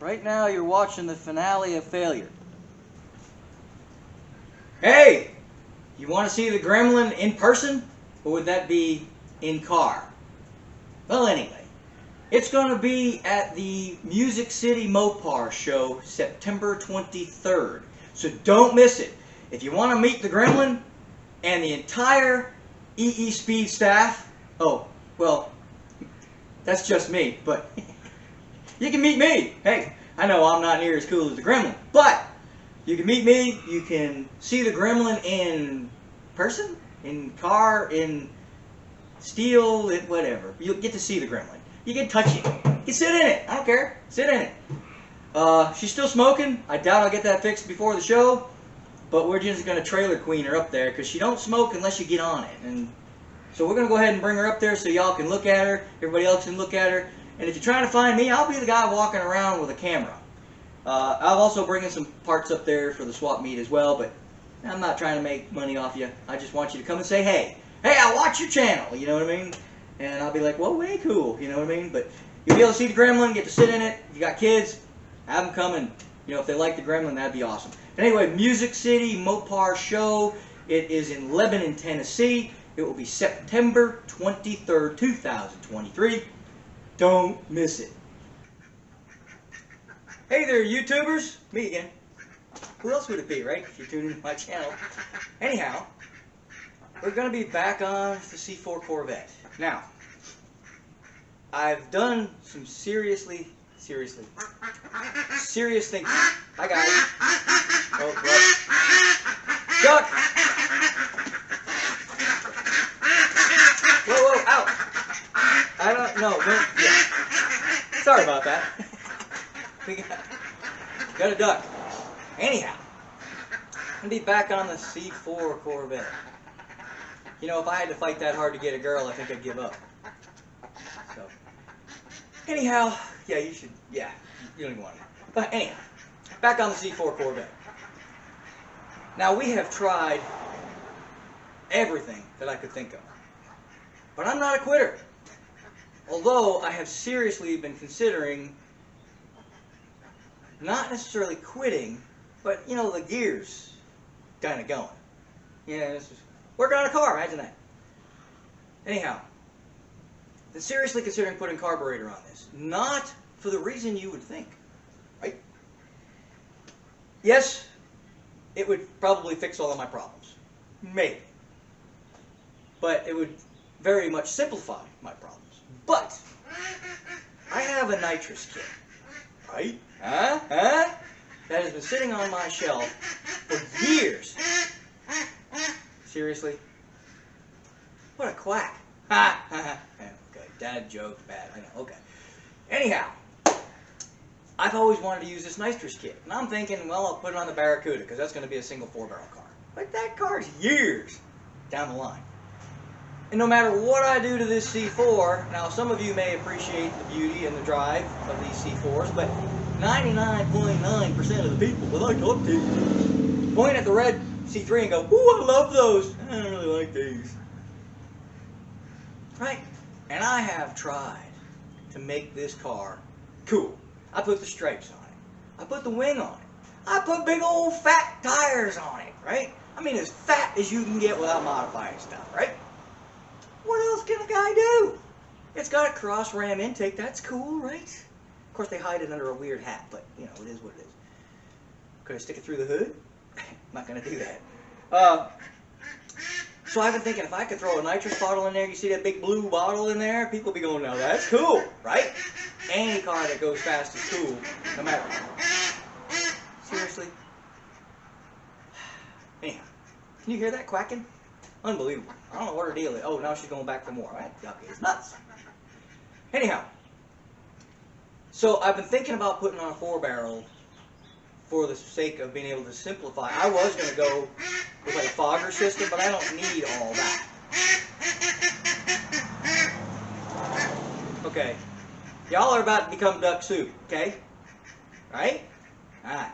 Right now you're watching the finale of failure. Hey! You want to see the Gremlin in person? Or would that be in car? Well, anyway. It's going to be at the City Mopar show September 23rd. So don't miss it. If you want to meet the Gremlin and the entire EE Speed staff, oh, well, that's just me, but you can meet me. Hey, I know I'm not near as cool as the Gremlin, but you can meet me, you can see the Gremlin in person, in car, in steel, whatever. You'll get to see the Gremlin. You can touch it. You can sit in it. I don't care. Sit in it. She's still smoking. I doubt I'll get that fixed before the show, but we're just going to trailer queen her up there because she don't smoke unless you get on it. And so we're going to go ahead and bring her up there so y'all can look at her. Everybody else can look at her. And if you're trying to find me, I'll be the guy walking around with a camera. I'll also bring in some parts up there for the swap meet as well, but I'm not trying to make money off you. I just want you to come and say, hey, I watch your channel, you know what I mean? And I'll be like, well, way cool, you know what I mean? But you'll be able to see the Gremlin, get to sit in it. If you got kids, have them come and, you know, if they like the Gremlin, that'd be awesome. Anyway, City Mopar show. It is in Lebanon, Tennessee. It will be September 23rd, 2023. Don't miss it. Hey there, YouTubers. Me again. Who else would it be, right? If you're tuning into my channel. Anyhow, we're going to be back on the C4 Corvette. Now, I've done some serious thinking. I got it. Oh, well. Duck! Whoa, ow! I don't know. Yeah. Sorry about that. We got a duck. Anyhow, I'm going to be back on the C4 Corvette. You know, if I had to fight that hard to get a girl, I think I'd give up. So, anyhow, yeah, you should, yeah, you don't even want to. But anyhow, back on the C4 Corvette. Now, we have tried everything that I could think of. But I'm not a quitter. Although, I have seriously been considering not necessarily quitting, but, you know, the gears kind of going. Yeah, this is working on a car, imagine that. Anyhow, I'm seriously considering putting carburetor on this. Not for the reason you would think, right? Yes, it would probably fix all of my problems. Maybe. But it would very much simplify my problems. But I have a nitrous kit, right? That has been sitting on my shelf for years. Seriously? What a quack. Okay, dad joke, bad, I know, okay. Anyhow, I've always wanted to use this nitrous kit. And I'm thinking, well, I'll put it on the Barracuda, because that's going to be a single 4-barrel car. But that car's years down the line. And no matter what I do to this C4, now some of you may appreciate the beauty and the drive of these C4s, but 99.9% of the people that I talk to point at the red C3 and go, ooh, I love those. I don't really like these. Right? And I have tried to make this car cool. I put the stripes on it. I put the wing on it. I put big old fat tires on it, right? I mean, as fat as you can get without modifying stuff, right? What else can a guy do? It's got a cross ram intake. That's cool, right? Of course, they hide it under a weird hat, but, you know, it is what it is. Could I stick it through the hood? I'm not going to do that. So I've been thinking, if I could throw a nitrous bottle in there, you see that big blue bottle in there? People will be going, now that's cool, right? Any car that goes fast is cool, no matter what. Seriously? Anyhow, can you hear that quacking? Unbelievable. I don't know what her deal is. Oh, now she's going back for more, right? Okay, it's nuts. Anyhow, so I've been thinking about putting on a 4-barrel for the sake of being able to simplify. I was going to go with like a fogger system, but I don't need all that. Okay. Y'all are about to become duck soup, okay? Right? Alright.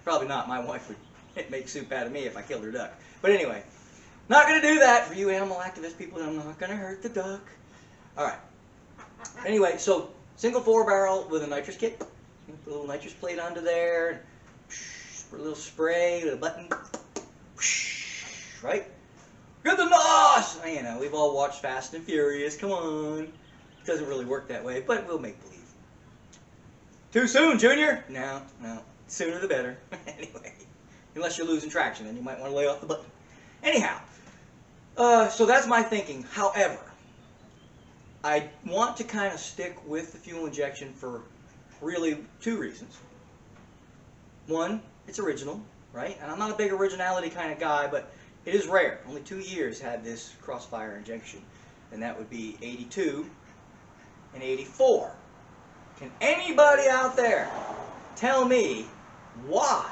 Probably not. My wife would make soup out of me if I killed her duck. But anyway, not going to do that for you animal activist people. I'm not going to hurt the duck. Alright. Anyway, so Single 4-barrel with a nitrous kit. Put a little nitrous plate onto there. Put a little spray with a button. Right? Get the NOS! You know, we've all watched Fast and Furious. Come on. It doesn't really work that way, but we'll make believe. Too soon, Junior? No, no. Sooner the better. Anyway. Unless you're losing traction, then you might want to lay off the button. Anyhow. So that's my thinking. However, I want to kind of stick with the fuel injection for really 2 reasons. One, it's original, right? And I'm not a big originality kind of guy, but it is rare. Only 2 years had this crossfire injection, and that would be 82 and 84. Can anybody out there tell me why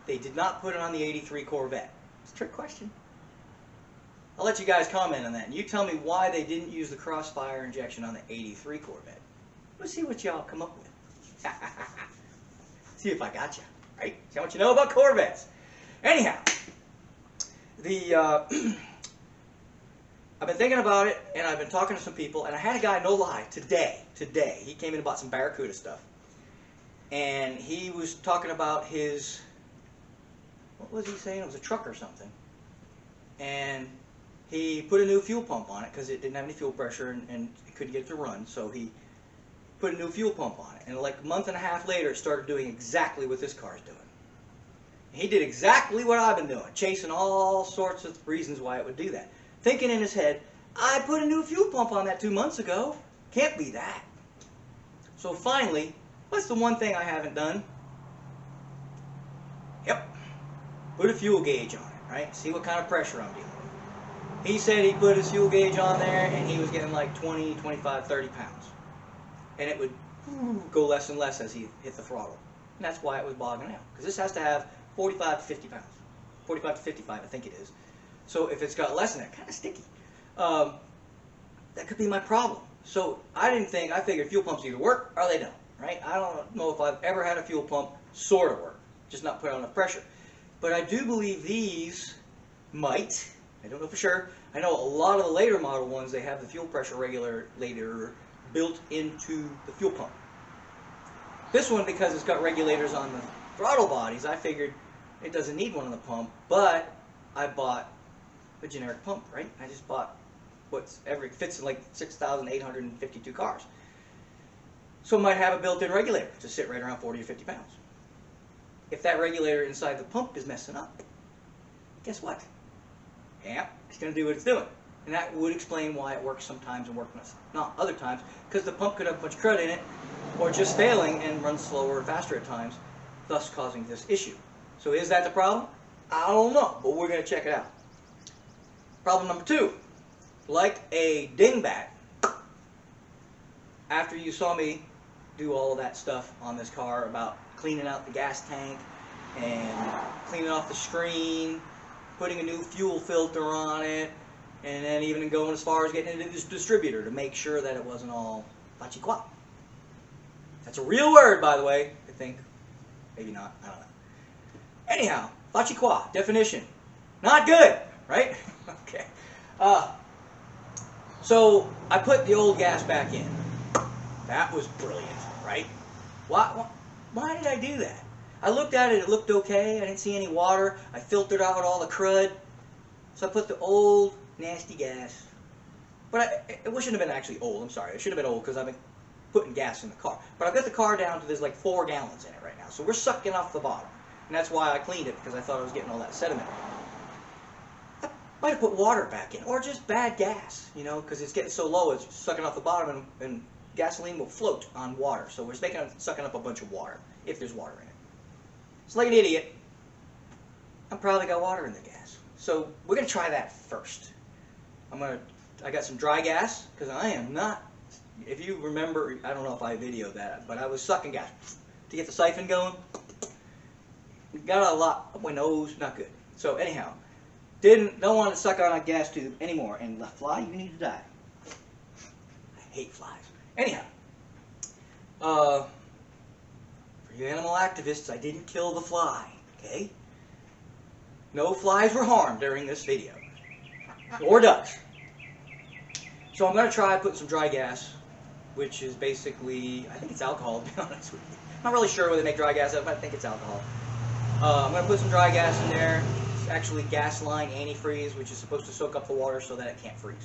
they did not put it on the 83 Corvette? It's a trick question. I'll let you guys comment on that, and you tell me why they didn't use the crossfire injection on the 83 Corvette. Let's see what y'all come up with. See if I got you, right? See how much you know about Corvettes. Anyhow, I've been thinking about it, and I've been talking to some people, and I had a guy, no lie, today, he came in and bought some Barracuda stuff, and he was talking about his, what was he saying? It was a truck or something, and he put a new fuel pump on it because it didn't have any fuel pressure and it couldn't get it to run, so he put a new fuel pump on it, and like a month and a half later, it started doing exactly what this car's doing. He did exactly what I've been doing, chasing all sorts of reasons why it would do that. Thinking in his head, I put a new fuel pump on that 2 months ago. Can't be that. So finally, what's the one thing I haven't done? Yep. Put a fuel gauge on it, right? See what kind of pressure I'm dealing with. He said he put his fuel gauge on there and he was getting like 20, 25, 30 pounds. And it would go less and less as he hit the throttle. And that's why it was bogging out. Because this has to have 45 to 50 pounds. 45 to 55, I think it is. So if it's got less than that, kind of sticky. That could be my problem. So I figured fuel pumps either work or they don't, right? I don't know if I've ever had a fuel pump sort of work, just not put on enough pressure. But I do believe these might, I don't know for sure. I know a lot of the later model ones, they have the fuel pressure regulator built into the fuel pump. This one, because it's got regulators on the throttle bodies, I figured it doesn't need one on the pump, but I bought a generic pump, right? I just bought fits in like 6,852 cars. So it might have a built-in regulator to sit right around 40 or 50 pounds. If that regulator inside the pump is messing up, guess what? Yeah, it's going to do what it's doing. And that would explain why it works sometimes and works not other times, because the pump could have a bunch of crud in it, or just failing and run slower or faster at times, thus causing this issue. So is that the problem? I don't know, but we're going to check it out. Problem number 2. Like a dingbat, after you saw me do all of that stuff on this car about cleaning out the gas tank and cleaning off the screen, putting a new fuel filter on it, and then even going as far as getting into this distributor to make sure that it wasn't all fachi-qua. That's a real word, by the way, I think. Maybe not, I don't know. Anyhow, fachi-qua, definition. Not good, right? Okay. So I put the old gas back in. That was brilliant, right? Why did I do that? I looked at it, it looked okay. I didn't see any water. I filtered out all the crud. So I put the old, nasty gas. But it shouldn't have been actually old, I'm sorry. It should have been old because I've been putting gas in the car. But I've got the car down to there's like 4 gallons in it right now. So we're sucking off the bottom. And that's why I cleaned it, because I thought I was getting all that sediment. Might have put water back in, or just bad gas, you know, because it's getting so low, it's sucking off the bottom, and gasoline will float on water. So we're sucking up a bunch of water, if there's water in it. It's like an idiot. I probably got water in the gas. So we're going to try that first. I got some dry gas, because I am not, if you remember, I don't know if I videoed that, but I was sucking gas to get the siphon going. Got a lot up my nose, not good. So anyhow, don't want to suck on a gas tube anymore. And the fly, you need to die. I hate flies. Anyhow, for you animal activists, I didn't kill the fly, okay? No flies were harmed during this video. Or ducks. So I'm going to try putting some dry gas which is basically, I think it's alcohol, to be honest with you. I'm not really sure where they make dry gas out of, but I think it's alcohol. I'm going to put some dry gas in there. It's actually gas line antifreeze, which is supposed to soak up the water so that it can't freeze.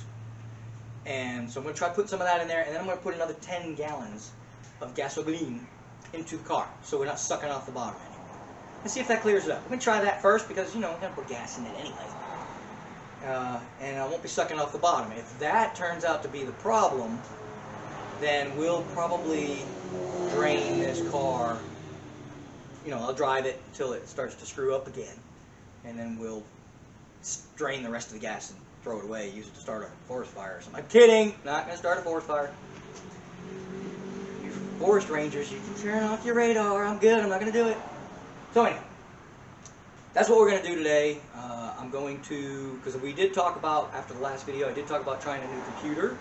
And so I'm going to try putting some of that in there, and then I'm going to put another 10 gallons of gasoline into the car, so we're not sucking off the bottom anymore. Let's see if that clears it up. I'm going to try that first because, you know, I'm going to put gas in it anyway. And I won't be sucking off the bottom. If that turns out to be the problem, then we'll probably drain this car. You know, I'll drive it until it starts to screw up again, and then we'll drain the rest of the gas and throw it away, use it to start a forest fire or something. I'm kidding, not going to start a forest fire. You forest rangers, you can turn off your radar. I'm good, I'm not going to do it. So anyway, that's what we're going to do today. I'm going to, because we did talk about, after the last video, I did talk about trying a new computer.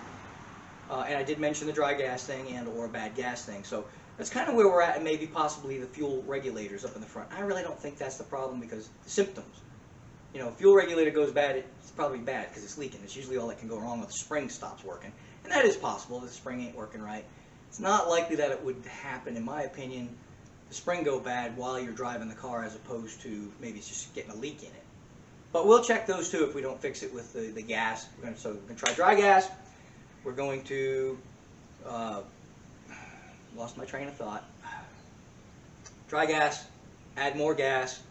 And I did mention the dry gas thing and or bad gas thing. So that's kind of where we're at, and maybe possibly the fuel regulators up in the front. I really don't think that's the problem, because the symptoms. You know, if fuel regulator goes bad, it's probably bad because it's leaking. It's usually all that can go wrong if the spring stops working. And that is possible. The spring ain't working right. It's not likely that it would happen, in my opinion, the spring go bad while you're driving the car, as opposed to maybe it's just getting a leak in it. But we'll check those too if we don't fix it with the gas. So we're going to try dry gas. We're going to, lost my train of thought. Dry gas, add more gas,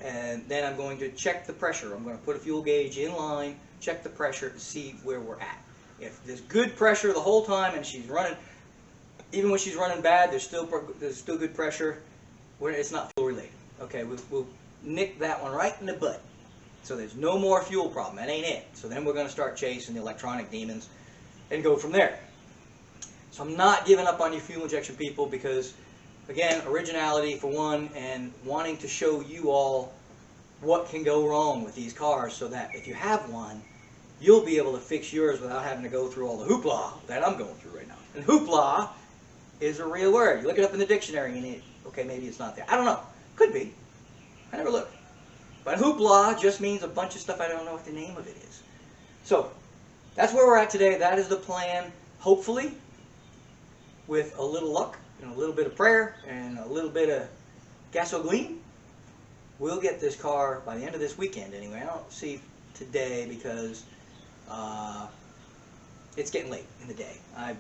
and then I'm going to check the pressure. I'm going to put a fuel gauge in line, check the pressure to see where we're at. If there's good pressure the whole time and she's running, even when she's running bad, there's still good pressure, it's not fuel related. Okay, we'll nick that one right in the butt. So there's no more fuel problem. That ain't it. So then we're going to start chasing the electronic demons and go from there. So I'm not giving up on you fuel injection people, because, again, originality for one, and wanting to show you all what can go wrong with these cars, so that if you have one, you'll be able to fix yours without having to go through all the hoopla that I'm going through right now. And hoopla is a real word. You look it up in the dictionary and okay, maybe it's not there. I don't know. Could be. I never looked. But hoopla just means a bunch of stuff I don't know what the name of it is. So that's where we're at today. That is the plan. Hopefully, with a little luck and a little bit of prayer and a little bit of gasoline, we'll get this car by the end of this weekend anyway. I don't see today because it's getting late in the day. I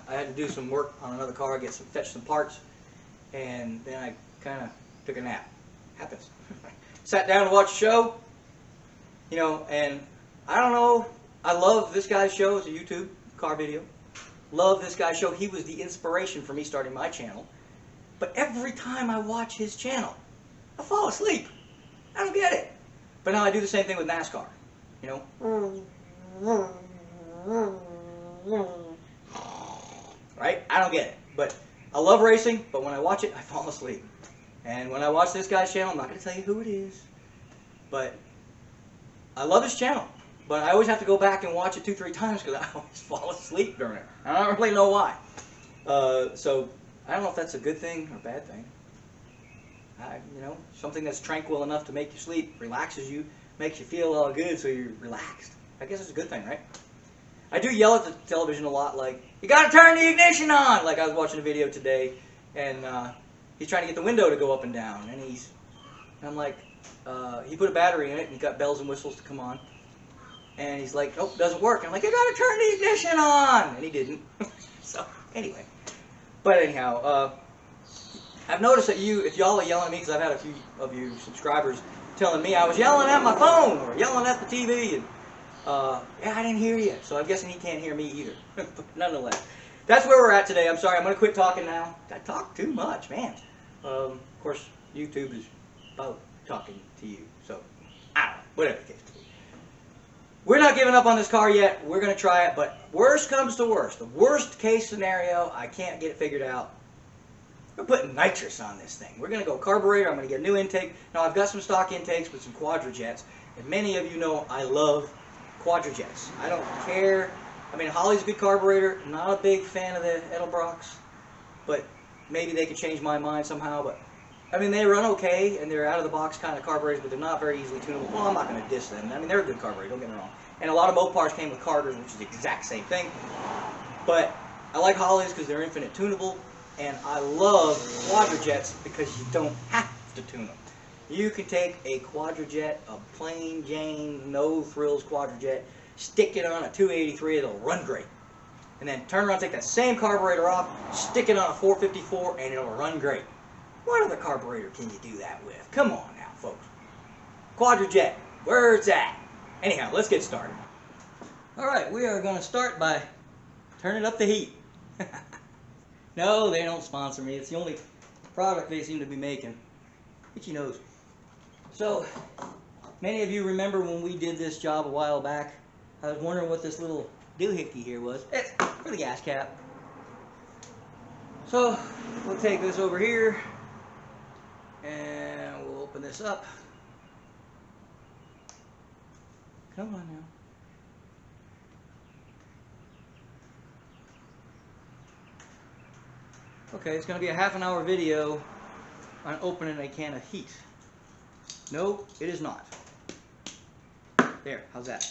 had to do some work on another car, fetch some parts, and then I kind of took a nap. Happens. Sat down to watch a show, you know, and I don't know, I love this guy's show. It's a YouTube car video. Love this guy's show. He was the inspiration for me starting my channel. But every time I watch his channel, I fall asleep. I don't get it. But now I do the same thing with NASCAR, you know. Right? I don't get it. But I love racing, but when I watch it, I fall asleep. And when I watch this guy's channel, I'm not going to tell you who it is, but I love his channel. But I always have to go back and watch it 2-3 times because I always fall asleep during it. I don't really know why. So I don't know if that's a good thing or a bad thing. You know, something that's tranquil enough to make you sleep, relaxes you, makes you feel all good, so you're relaxed. I guess it's a good thing, right? I do yell at the television a lot, like, you got to turn the ignition on! Like I was watching a video today, and he's trying to get the window to go up and down, and I'm like, he put a battery in it, and he got bells and whistles to come on, and he's like, nope, doesn't work. And I'm like, you gotta turn the ignition on! And he didn't. So, anyway. But anyhow, I've noticed that if y'all are yelling at me, because I've had a few of you subscribers telling me I was yelling at my phone, or yelling at the TV, and yeah, I didn't hear you, so I'm guessing he can't hear me either. But nonetheless, that's where we're at today. I'm sorry, I'm going to quit talking now. I talk too much, man. Of course, YouTube is about talking to you, so I don't know, whatever the case. We're not giving up on this car yet. We're going to try it, but worst comes to worst. The worst case scenario, I can't get it figured out. We're putting nitrous on this thing. We're going to go carburetor. I'm going to get a new intake. Now, I've got some stock intakes with some quadrajets, and many of you know I love quadrajets. I don't care. I mean, Holly's a good carburetor. Not a big fan of the Edelbrocks, but maybe they could change my mind somehow. But I mean, they run okay, and they're out-of-the-box kind of carburetors, but they're not very easily tunable. Well, I'm not going to diss them. I mean, they're a good carburetor, don't get me wrong. And a lot of Mopars came with Carters, which is the exact same thing. But I like Holleys because they're infinite tunable, and I love Quadrajets because you don't have to tune them. You can take a Quadrajet, a plain Jane, no frills Quadrajet, stick it on a 283, it'll run great. And then turn around, take that same carburetor off, stick it on a 454, and it'll run great. What other carburetor can you do that with? Come on now, folks. Quadrajet, where it's at. Anyhow, let's get started. Alright, we are going to start by turning up the heat. No, they don't sponsor me. It's the only product they seem to be making. Itchy nose. So, many of you remember when we did this job a while back, I was wondering what this little doohickey here was. It's for the gas cap. So, we'll take this over here, and we'll open this up. Come on now. Okay, it's going to be a half-an-hour video on opening a can of heat. No, it is not. There, how's that?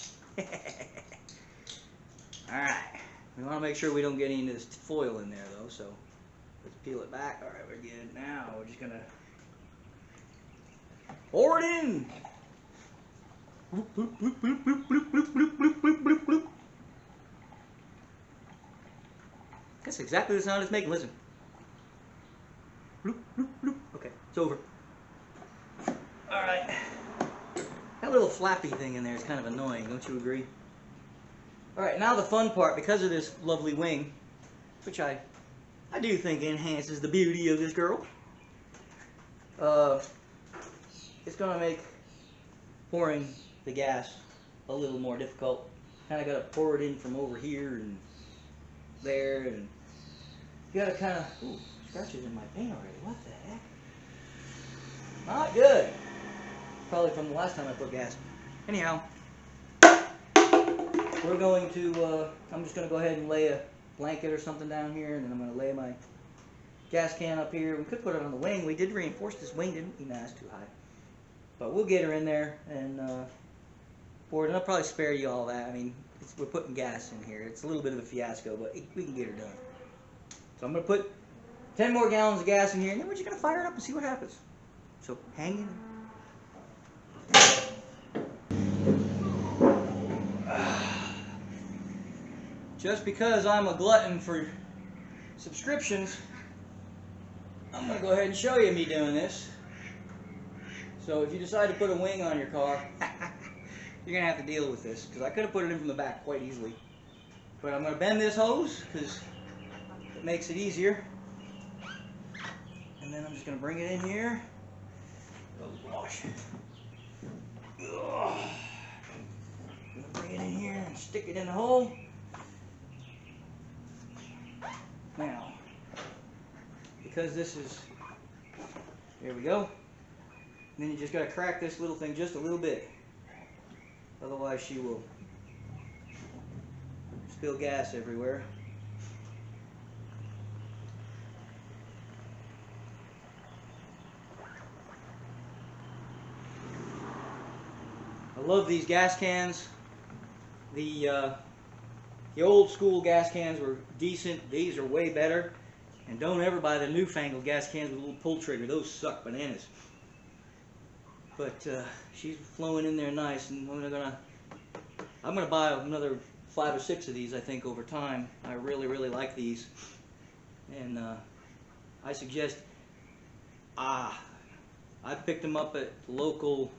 Alright, we want to make sure we don't get any of this foil in there though, so let's peel it back. Alright, we're good. Now we're just going to pour it in. That's exactly the sound it's making. Listen. Okay, it's over. Alright. That little flappy thing in there is kind of annoying, don't you agree? Alright, now the fun part, because of this lovely wing, which I do think enhances the beauty of this girl, it's going to make pouring the gas a little more difficult. Kind of got to pour it in from over here and there, and you got to kind of... Ooh, scratches in my paint already. What the heck? Not good. Probably from the last time I put gas. Anyhow, we're going to, I'm just going to go ahead and lay a blanket or something down here, and then I'm going to lay my gas can up here. We could put it on the wing. We did reinforce this wing, didn't we? Nah, that's too high. But we'll get her in there and pour it, and I'll probably spare you all that. I mean, we're putting gas in here. It's a little bit of a fiasco, but we can get her done. So I'm going to put 10 more gallons of gas in here, and then we're just going to fire it up and see what happens. So hang in there. Just because I'm a glutton for subscriptions, I'm going to go ahead and show you me doing this. So if you decide to put a wing on your car, you're going to have to deal with this, because I could have put it in from the back quite easily. But I'm going to bend this hose, because it makes it easier. And then I'm just going to bring it in here. Oh gosh. I'm going to bring it in here and stick it in the hole. Now, because this is, there we go. And then you just got to crack this little thing just a little bit. Otherwise she will spill gas everywhere. I love these gas cans. The old school gas cans were decent. These are way better. And don't ever buy the newfangled gas cans with a little pull trigger. Those suck bananas. But she's flowing in there nice, and I'm gonna buy another 5 or 6 of these, I think, over time. I really, really like these, and I suggest. I picked them up at the local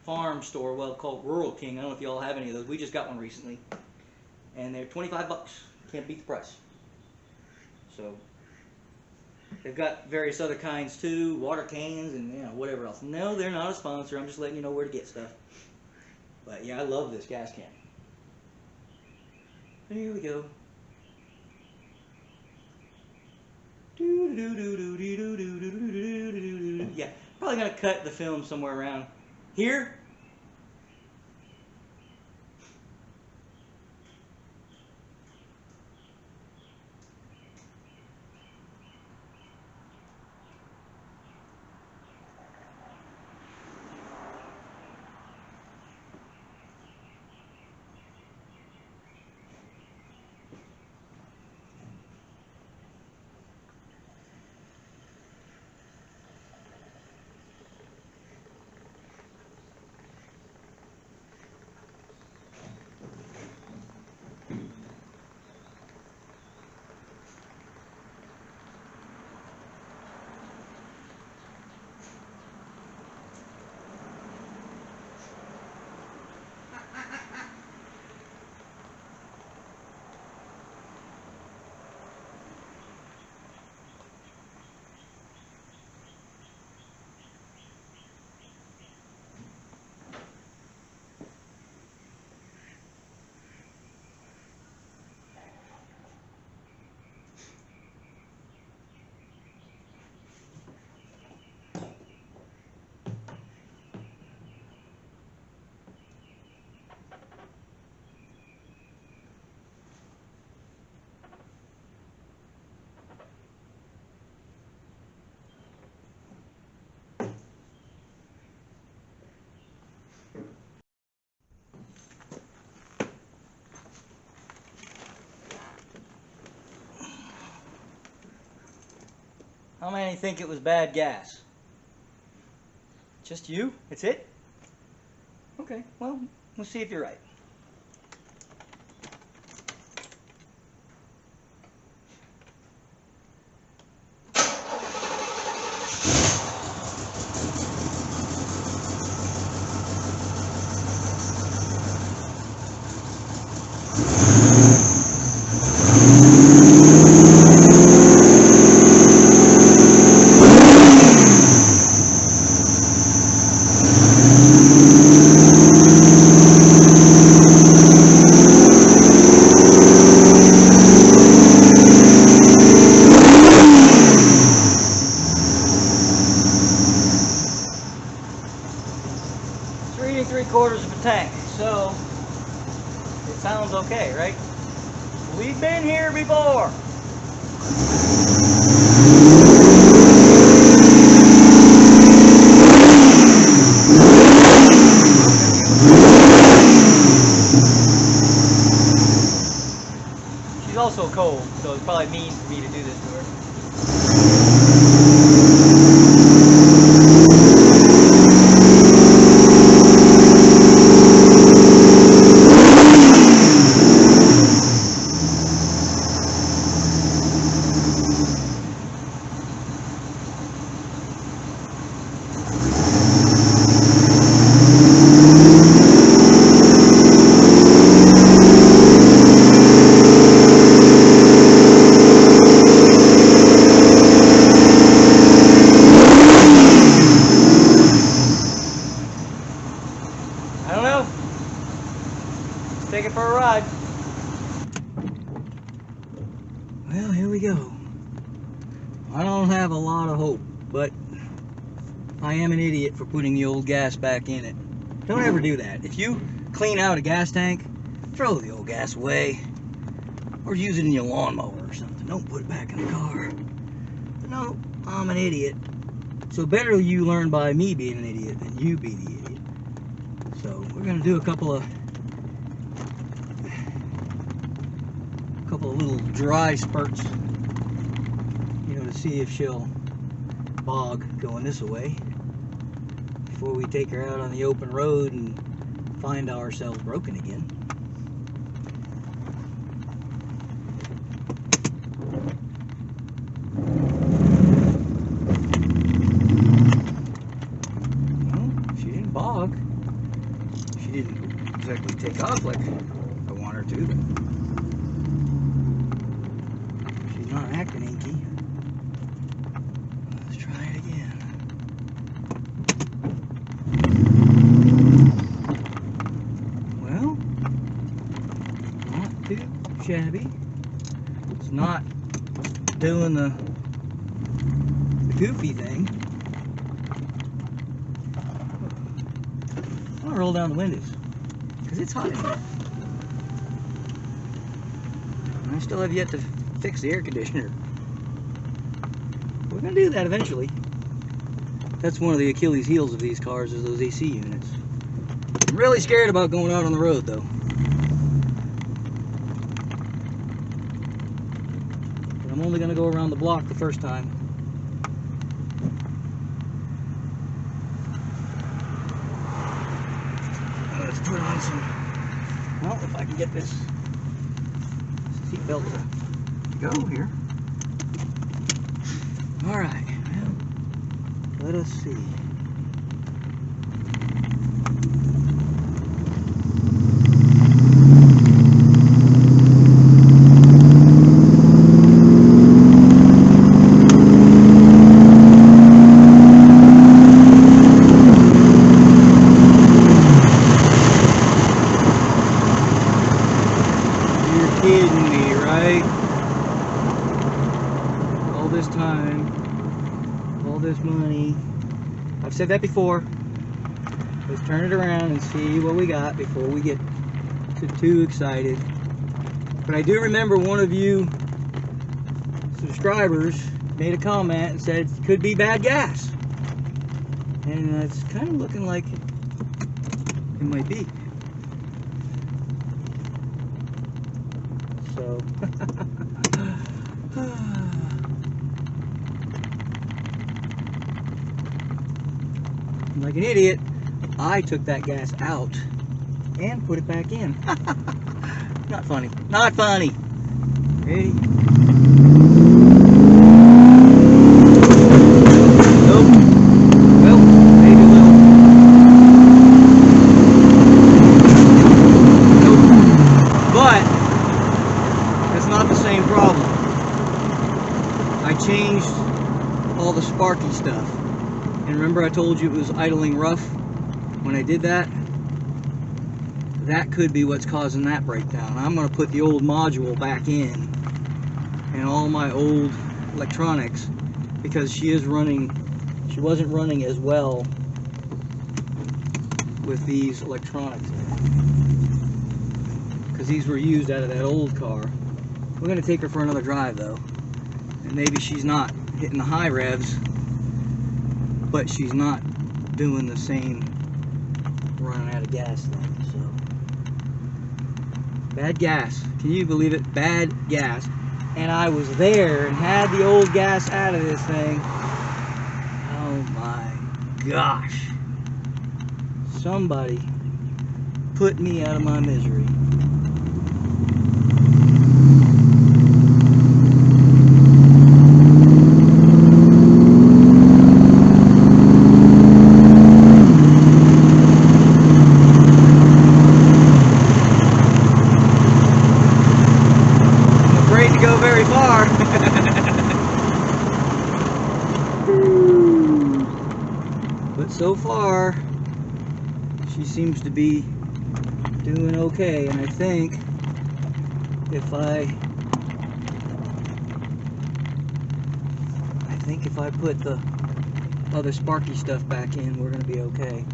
farm store, well, called Rural King. I don't know if you all have any of those. We just got one recently, and they're 25 bucks. Can't beat the price. So. They've got various other kinds too, water cans and whatever else. No, they're not a sponsor. I'm just letting you know where to get stuff. But yeah, I love this gas can. Here we go. Yeah, probably gonna cut the film somewhere around here. How many think it was bad gas? Just you? That's it? Okay, well, we'll see if you're right. Reading 3/4 of a tank, so it sounds okay, right? We've been here before. She's also cold, so it's probably mean for me to do this to her. I don't know. Let's take it for a ride. Well, here we go. I don't have a lot of hope, but I am an idiot for putting the old gas back in it. Don't ever do that. If you clean out a gas tank, throw the old gas away. Or use it in your lawnmower or something. Don't put it back in the car. But no, I'm an idiot. So better you learn by me being an idiot than you be the idiot. So we're gonna do a couple of little dry spurts, you know, to see if she'll bog going this way before we take her out on the open road and find ourselves broken again. Well, she didn't bog. She didn't exactly take off like I want her to, but she's not acting inky. Let's try it again. Well, not too shabby. It's not doing the goofy thing. I'm gonna roll down the windows because it's hot in here. I still have yet to fix the air conditioner. We're gonna do that eventually. That's one of the Achilles heels of these cars, is those AC units. I'm really scared about going out on the road though. But I'm only gonna go around the block the first time. Let's put on some, well, if I can get this seat belt to go here. All right, well, let us see. Kidding me, right? All this time, all this money. I've said that before. Let's turn it around and see what we got before we get too excited. But I do remember one of you subscribers made a comment and said it could be bad gas. And it's kind of looking like it might be. So like an idiot, I took that gas out and put it back in. Not funny. Not funny. Ready? Nope. Well, maybe a little. Nope. But that's not the same problem. I changed all the sparky stuff. And remember I told you it was idling rough when I did that? That could be what's causing that breakdown. I'm going to put the old module back in and all my old electronics, because she wasn't running as well with these electronics because these were used out of that old car. We're going to take her for another drive though, and maybe she's not hitting the high revs, but she's not doing the same running out of gas thing. So bad gas. Can you believe it? Bad gas. And I was there and had the old gas out of this thing. Oh my gosh. Somebody put me out of my misery. Go very far. But so far she seems to be doing okay, and I think if I put the other sparky stuff back in, we're gonna be okay.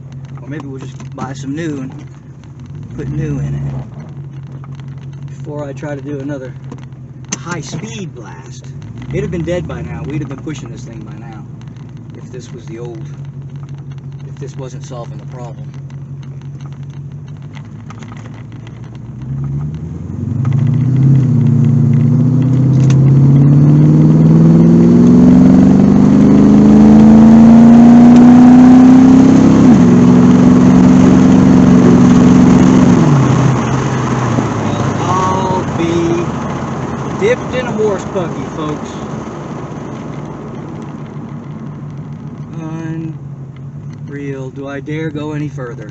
Or maybe we'll just buy some new and put new in it before I try to do another high-speed blast. It'd have been dead by now. We'd have been pushing this thing by now if this was if this wasn't solving the problem. Dipped in a horse buggy, folks. Unreal. Do I dare go any further?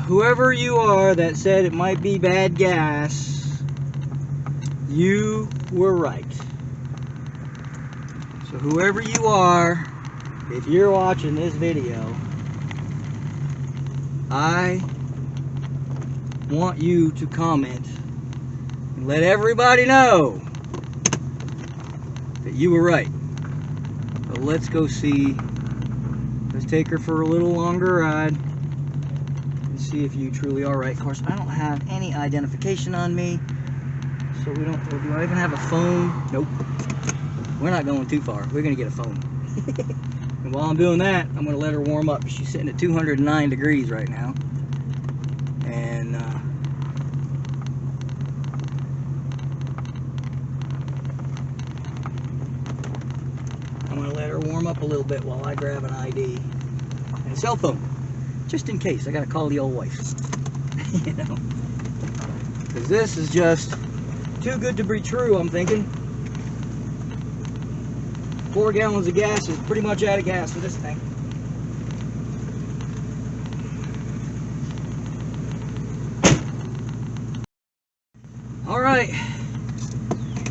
Whoever you are that said it might be bad gas, you were right. So whoever you are, if you're watching this video, I want you to comment and let everybody know that you were right. But let's go see. Let's take her for a little longer ride and see if you truly are right. Of course, I don't have any identification on me, so we don't. Do I even have a phone? Nope. We're not going too far. We're gonna get a phone. And while I'm doing that, I'm gonna let her warm up. She's sitting at 209 degrees right now. And I'm going to let her warm up a little bit while I grab an ID and a cell phone, just in case. I got to call the old wife. You know, because this is just too good to be true, I'm thinking. 4 gallons of gas is pretty much out of gas for this thing. Alright,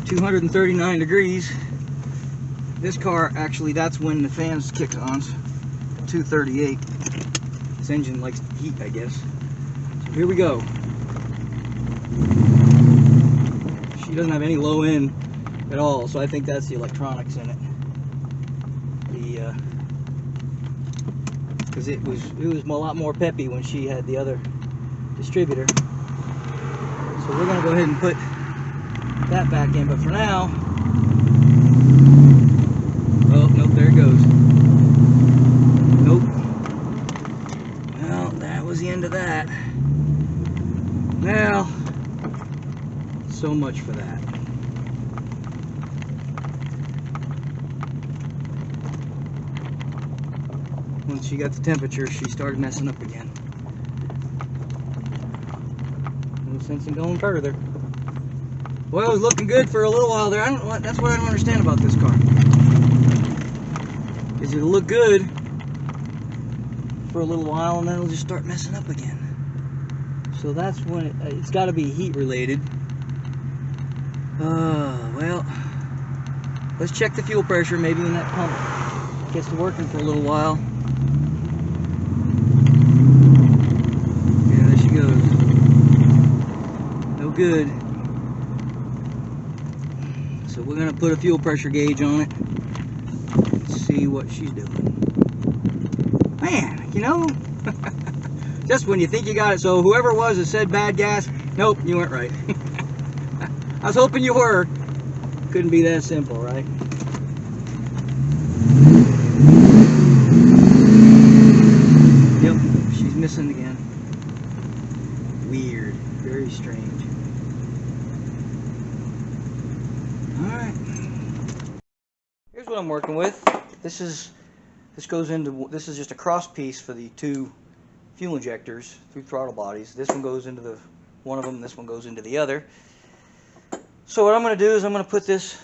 239 degrees. This car, actually, that's when the fans kick on. 238. This engine likes heat, I guess. So here we go. She doesn't have any low end at all, so I think that's the electronics in it. Because it was a lot more peppy when she had the other distributor. So we're going to go ahead and put that back in, but for now, oh, nope, there it goes. Nope. Well, that was the end of that. Well, so much for that. once she got the temperature, she started messing up again. No sense in going further. Well, it was looking good for a little while there. That's what I don't understand about this car. Is it'll look good for a little while and then it'll just start messing up again. So that's when it's got to be heat related. Well, let's check the fuel pressure maybe when that pump gets to working for a little while. Yeah, there she goes. No good. So we're going to put a fuel pressure gauge on it and see what she's doing. Man, you know, just when you think you got it. So whoever it was that said bad gas, nope, you weren't right. I was hoping you were. Couldn't be that simple, right? Yep, she's missing again. Weird, very strange. Alright. Here's what I'm working with. This is just a cross piece for the two fuel injectors, through throttle bodies. This one goes into one of them, this one goes into the other. So what I'm going to do is I'm going to put this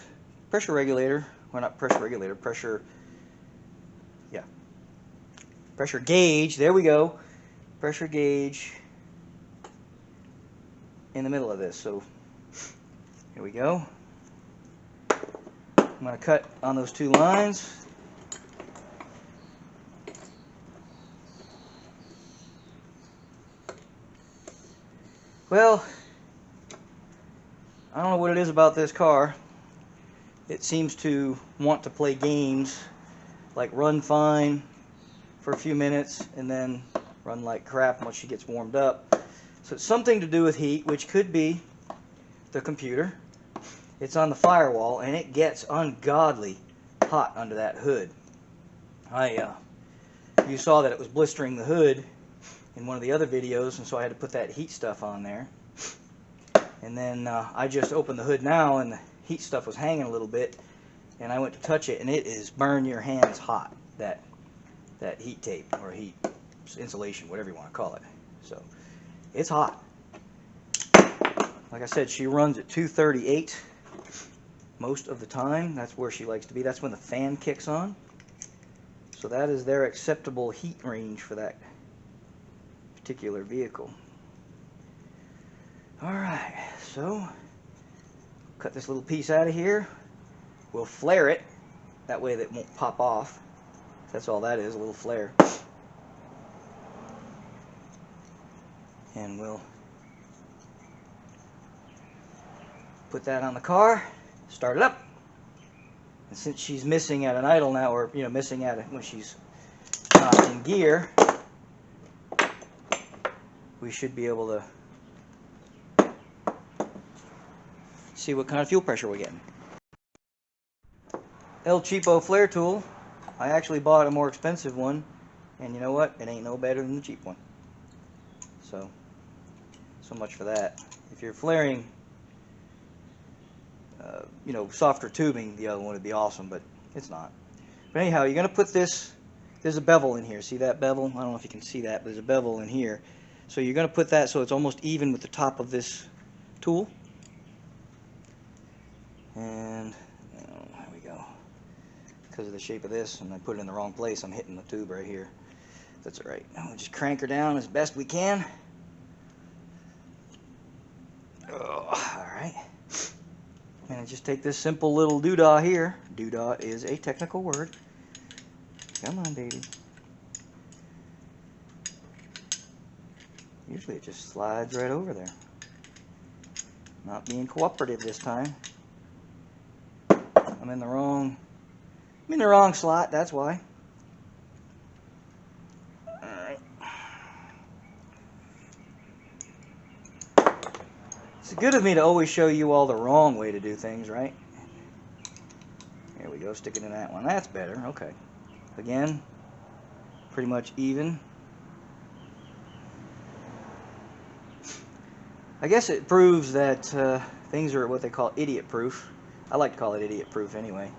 pressure regulator, well, not pressure regulator, pressure gauge, there we go, pressure gauge in the middle of this. So here we go. I'm going to cut on those two lines. Well, I don't know what it is about this car. It seems to want to play games, like run fine for a few minutes and then run like crap once she gets warmed up. So it's something to do with heat, which could be the computer. It's on the firewall and it gets ungodly hot under that hood. You saw that it was blistering the hood in one of the other videos, and so I had to put that heat stuff on there. And then I just opened the hood now and the heat stuff was hanging a little bit, and I went to touch it and it is burn your hands hot, that heat tape or heat insulation, whatever you want to call it. So it's hot. Like I said, she runs at 238 most of the time. That's where she likes to be. That's when the fan kicks on. So that is their acceptable heat range for that particular vehicle. Alright, so cut this little piece out of here. We'll flare it. That way that won't pop off. That's all that is, a little flare. And we'll put that on the car, start it up. And since she's missing at an idle now, or missing at it when she's not in gear, we should be able to see what kind of fuel pressure we're getting. El Cheapo flare tool. I actually bought a more expensive one, and you know what? It ain't no better than the cheap one. So much for that. If you're flaring, softer tubing, the other one would be awesome, but it's not. But anyhow, you're going to put this. There's a bevel in here. See that bevel? I don't know if you can see that, but there's a bevel in here. So you're going to put that so it's almost even with the top of this tool. And there we go. Because of the shape of this, and I put it in the wrong place, I'm hitting the tube right here. That's all right. Now we'll just crank her down as best we can. Oh, all right. And just take this simple little doodah here. Doodah is a technical word. Come on, baby. Usually it just slides right over there. Not being cooperative this time. I'm in the wrong slot, that's why. Alright. It's good of me to always show you all the wrong way to do things, right? Here we go, stick it in that one. That's better, okay. Again, pretty much even. I guess it proves that things are what they call idiot-proof. I like to call it idiot-proof anyway,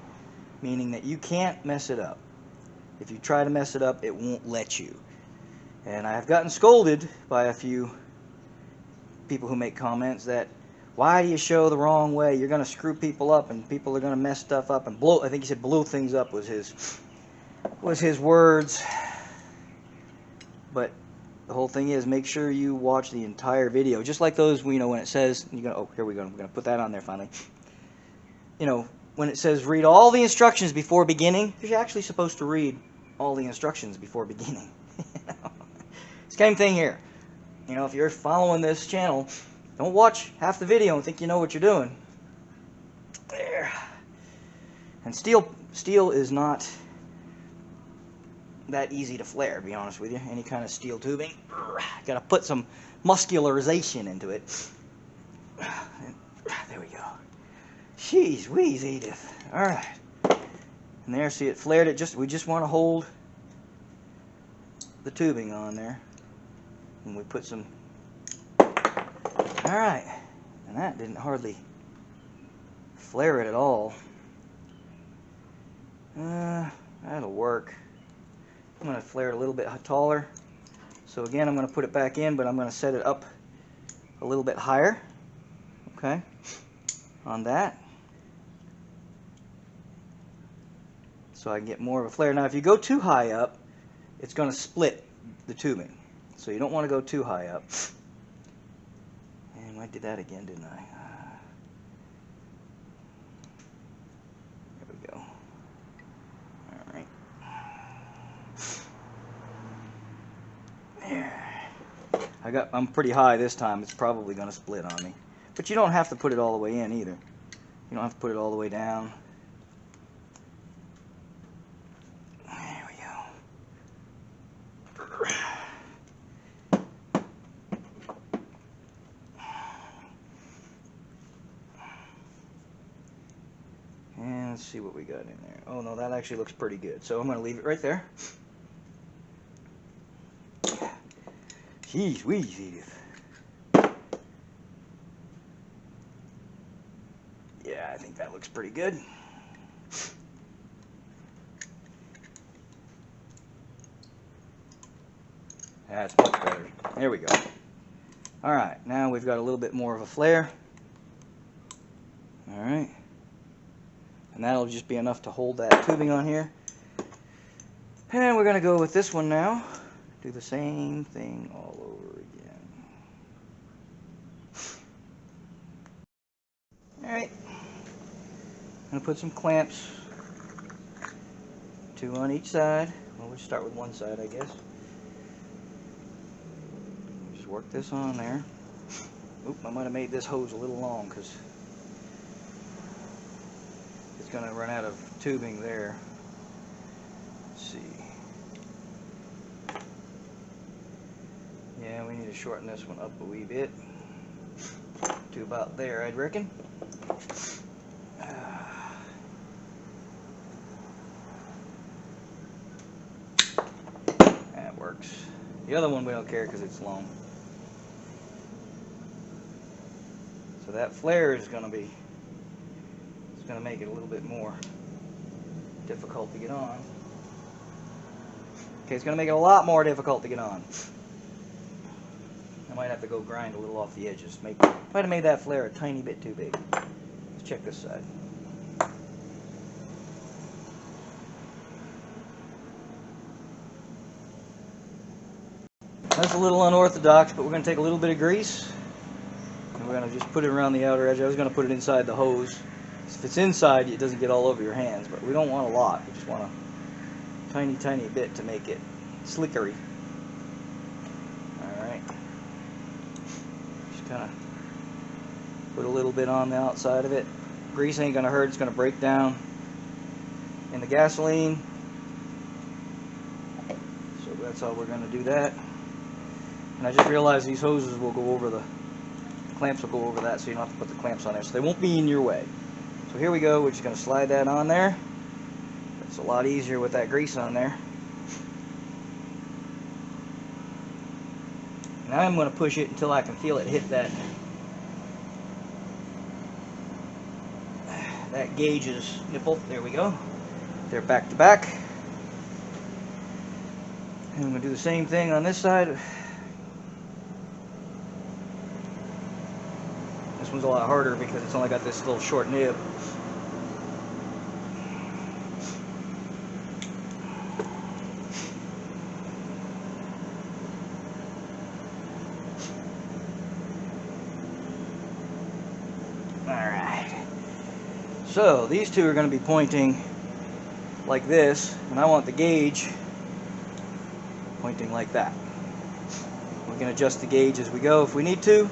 meaning that you can't mess it up. If you try to mess it up, it won't let you. And I have gotten scolded by a few people who make comments that, why do you show the wrong way? You're going to screw people up, and people are going to mess stuff up and blow. I think he said blow things up was his words. But the whole thing is, make sure you watch the entire video. Just like those, you know, when it says, you go, oh, here we go. I'm going to put that on there finally. You know, when it says read all the instructions before beginning, you're actually supposed to read all the instructions before beginning. Same thing here. You know, if you're following this channel, don't watch half the video and think you know what you're doing. There. And steel is not that easy to flare, to be honest with you. Any kind of steel tubing, got to put some muscularization into it. There we go. Jeez whiz, Edith. All right. And there, see, it flared it. We just want to hold the tubing on there. And we put some. All right. And that didn't hardly flare it at all. That'll work. I'm going to flare it a little bit taller. So again, I'm going to put it back in, but I'm going to set it up a little bit higher. Okay. On that. So I can get more of a flare. Now if you go too high up, it's going to split the tubing. So you don't want to go too high up. And I did that again, didn't I? There we go. Alright. There. I'm pretty high this time. It's probably going to split on me. But you don't have to put it all the way in either. You don't have to put it all the way down. And let's see what we got in there. Oh no, that actually looks pretty good. So I'm going to leave it right there. Jeez whiz, Edith. Yeah, I think that looks pretty good. That's much better. There we go. Alright, now we've got a little bit more of a flare. Alright. And that'll just be enough to hold that tubing on here. And we're going to go with this one now. Do the same thing all over again. Alright. I'm going to put some clamps. 2 on each side. Well, we'll start with one side, I guess. Just work this on there. Oop, I might have made this hose a little long because it's going to run out of tubing there. Let's see. Yeah, we need to shorten this one up a wee bit. To about there, I'd reckon. That works. The other one we don't care because it's long. So that flare is going to be, it's going to make it a little bit more difficult to get on. Okay, it's going to make it a lot more difficult to get on. I might have to go grind a little off the edges. Might have made that flare a tiny bit too big. Let's check this side. That's a little unorthodox, but we're going to take a little bit of grease and we're going to just put it around the outer edge. I was going to put it inside the hose. If it's inside, it doesn't get all over your hands, but we don't want a lot. We just want a tiny, tiny bit to make it slickery. Alright. Just kind of put a little bit on the outside of it. Grease ain't going to hurt. It's going to break down in the gasoline. So that's how we're going to do that. And I just realized these hoses will go over the clamps will go over that, so you don't have to put the clamps on there. So they won't be in your way. So here we go. We're just going to slide that on there. It's a lot easier with that grease on there. Now I'm going to push it until I can feel it hit that gauge's nipple. There we go. They're back to back. And I'm going to do the same thing on this side. This one's a lot harder because it's only got this little short nib. Alright. So these two are going to be pointing like this, and I want the gauge pointing like that. We can adjust the gauge as we go if we need to.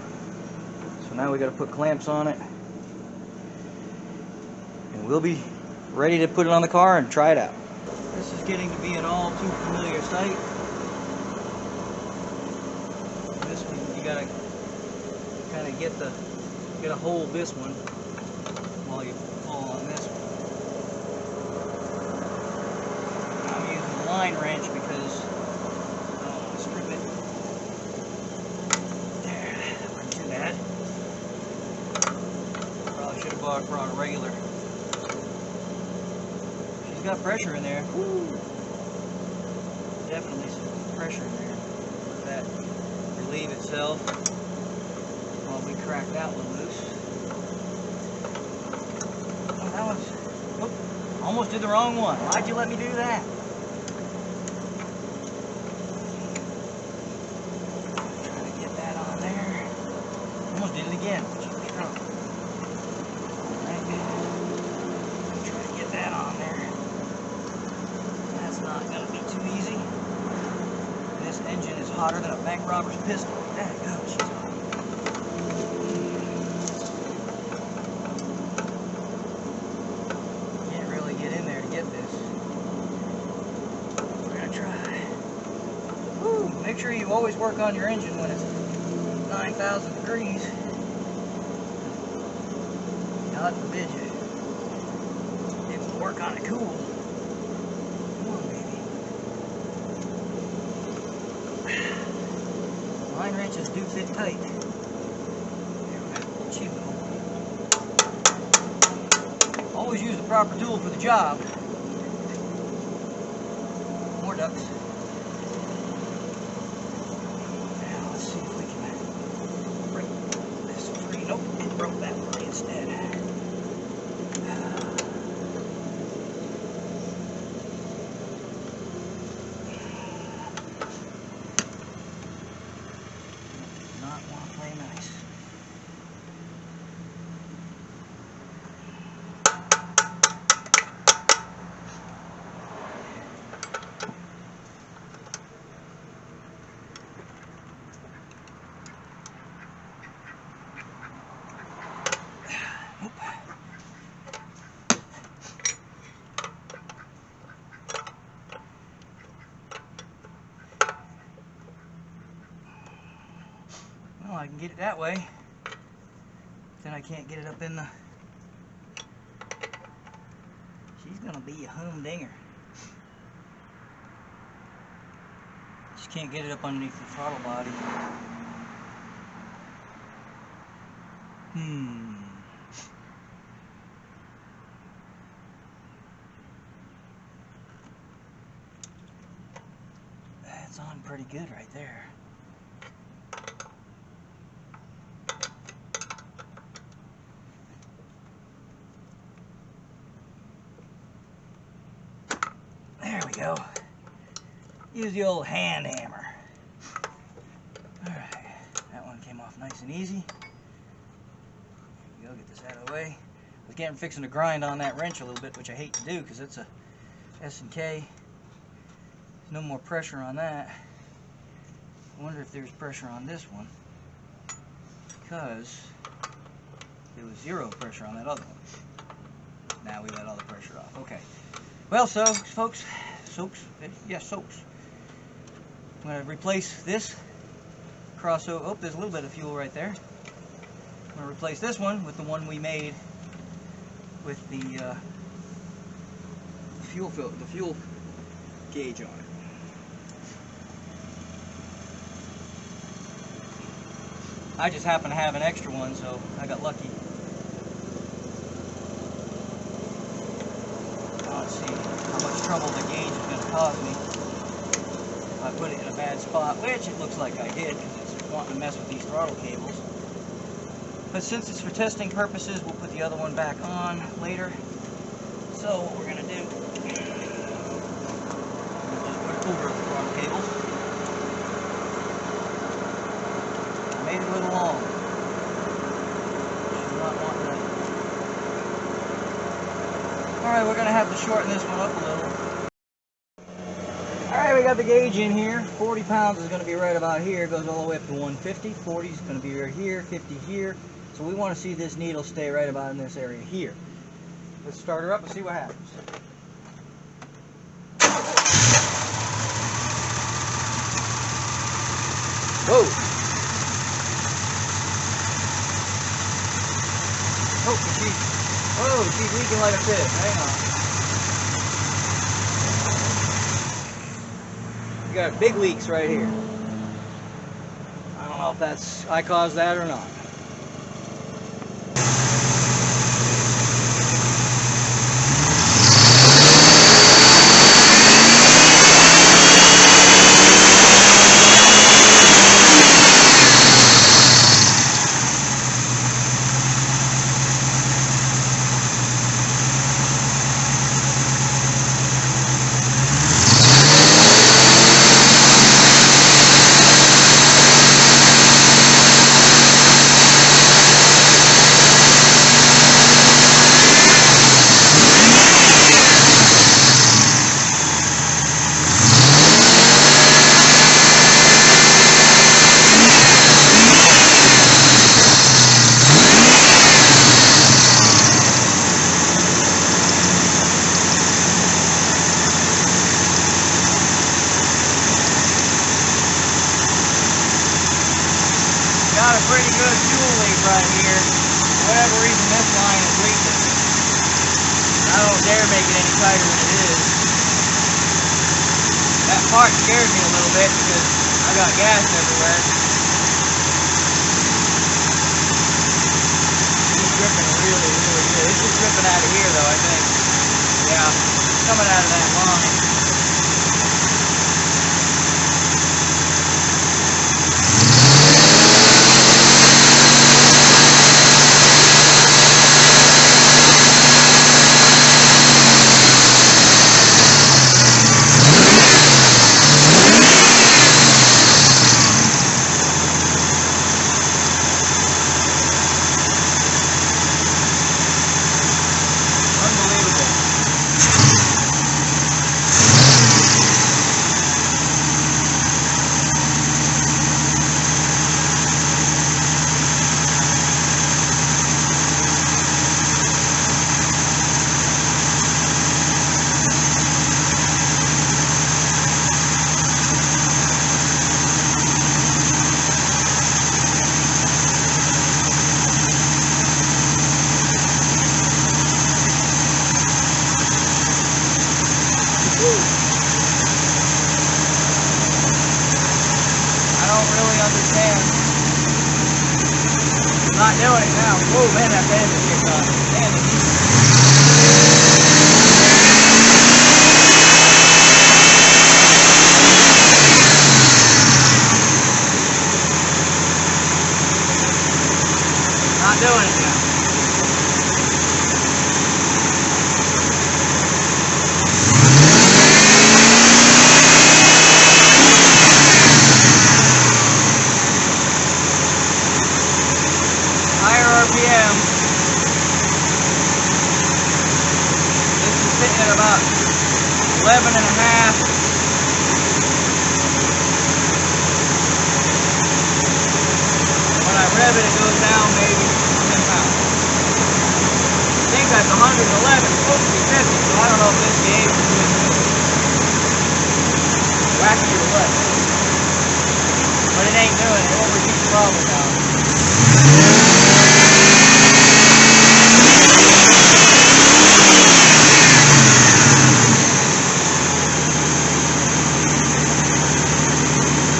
So now we got to put clamps on it, and we'll be ready to put it on the car and try it out. This is getting to be an all too familiar sight. This one you gotta kind of get to hold this one while you fall on this one. I'm using the line wrench because I don't want to strip it. There, that wasn't too bad. Probably should have brought a regular. She's got pressure in there. Woo. Definitely some pressure in there. Let that relieve itself while we crack that one loose. Oh, that one's, whoop, almost did the wrong one. Why'd you let me do that? Trying to get that on there. Almost did it again. Try to get that on there. That's not going to be too easy. This engine is hotter than a bank robber's pistol. There it goes. She's hot. Can't really get in there to get this. We're going to try. Woo. Make sure you always work on your engine when it's 9,000 degrees. God forbid you able to work on it cool. Come on, baby. Line wrenches do fit tight. Always use the proper tool for the job. More ducks. Now let's see if we can break this free. Nope, it broke that free instead. Not want to play nice. Well, I can get it that way. Then I can't get it up in the... She's gonna be a humdinger. Just can't get it up underneath the throttle body. That's on pretty good right there. There we go. Use the old hand hammer. Alright, that one came off nice and easy. There we go, get this out of the way. I was getting fixing to grind on that wrench a little bit, which I hate to do because it's a S&K. There's no more pressure on that. I wonder if there's pressure on this one, because there was zero pressure on that other one. Now we let all the pressure off. Okay. Well, so, folks, I'm going to replace this crossover. Oh, there's a little bit of fuel right there. I'm going to replace this one with the one we made with the fuel gauge on it. I just happen to have an extra one, so I got lucky. Let's see how much trouble the gauge is going to cause me if I I put it in a bad spot, which it looks like I did because it's wanting to mess with these throttle cables. But since it's for testing purposes, we'll put the other one back on later. So what we're going to do, just put it over the throttle cables. I made it a little long. She's not wanting that. Alright, we're going to have to shorten this one up a little. Alright, we got the gauge in here. 40 pounds is going to be right about here. It goes all the way up to 150. 40 is going to be right here, 50 here. So we want to see this needle stay right about in this area here. Let's start her up and see what happens. Whoa! Oh, she's leaking like a fish. Hang on. You got big leaks right here. I don't know if I caused that or not. Got a pretty good fuel leak right here. For whatever reason, this line is leaking. I don't dare make it any tighter than it is. That part scared me a little bit because I got gas everywhere. It's dripping really good. It's just dripping out of here though, I think. Yeah, it's coming out of that line. Not doing it now. Whoa, man, that band is kicked on. Man, not doing it now. RPM. This is sitting at about 11 and a half. When I rev it, it goes down maybe 10 pounds. I think that's 111. It's supposed to be 50, so I don't know if this gauge is wacky or what. But it ain't doing it. It won't repeat the problem now.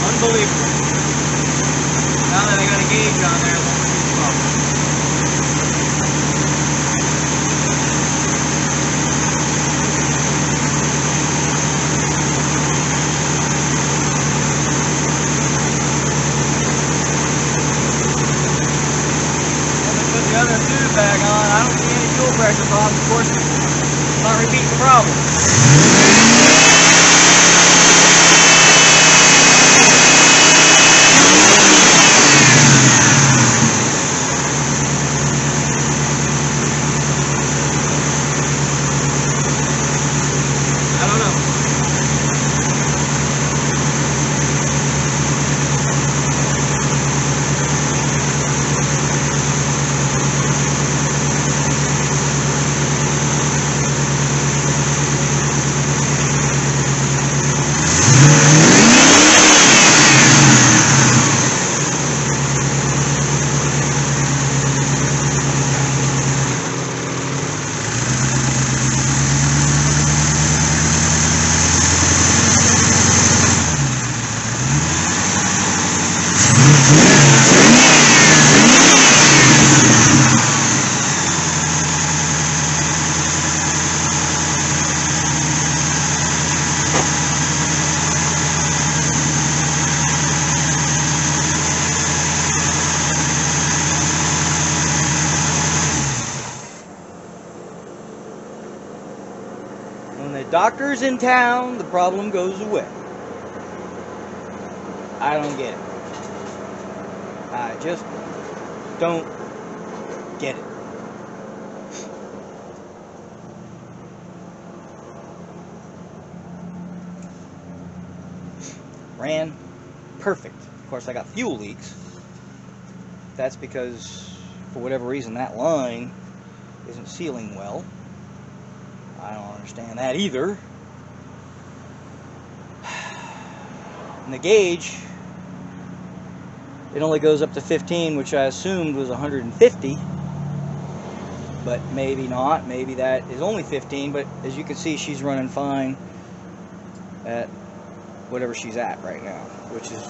Unbelievable. Now that I got a gauge on there, it won't be a problem. pressure problem, of course, not repeat the problem. I don't know. When the doctor's in town, the problem goes away. I don't get it. I just don't get it. Ran perfect. Of course, I got fuel leaks. That's because, for whatever reason, that line isn't sealing well. I don't understand that either. And the gauge, it only goes up to 15, which I assumed was 150. But maybe not. Maybe that is only 15. But as you can see, she's running fine at whatever she's at right now, which is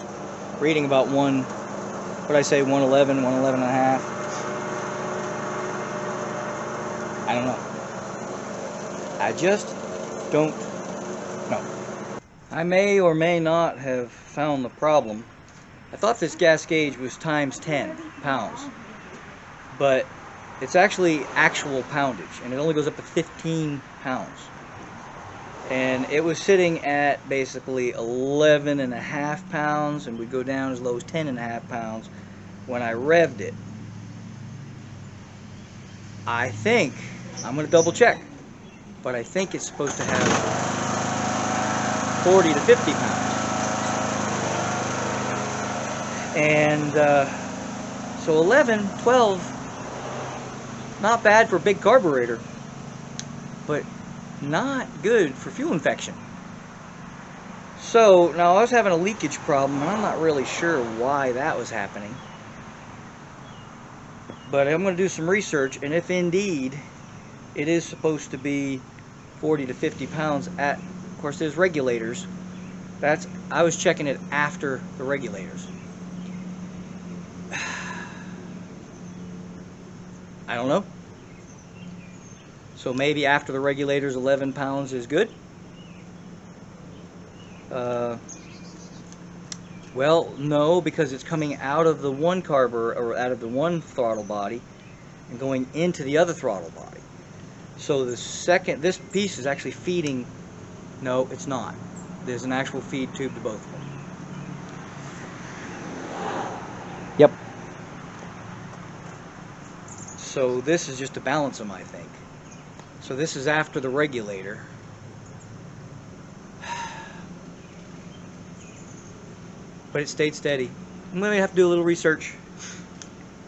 reading about 111, 111 and a half. I don't know. I just don't know. I may or may not have found the problem. I thought this gas gauge was times 10 pounds, but it's actually actual poundage, and it only goes up to 15 pounds. And it was sitting at basically 11 and a half pounds, and would go down as low as 10 and a half pounds when I revved it. I think, I'm going to double check, but I think it's supposed to have 40 to 50 pounds. And so 11, 12, not bad for a big carburetor, but not good for fuel infection. So now I was having a leakage problem, and I'm not really sure why that was happening. But I'm going to do some research, and if indeed it is supposed to be 40 to 50 pounds at, of course, there's regulators. I was checking it after the regulators. I don't know. So maybe after the regulators, 11 pounds is good. Well, no, because it's coming out of the one carburetor, or out of the one throttle body, and going into the other throttle body. So this piece is actually feeding. No, it's not. There's an actual feed tube to both of them. Yep. So this is just to balance them, I think. So this is after the regulator. But it stayed steady. I'm going to have to do a little research.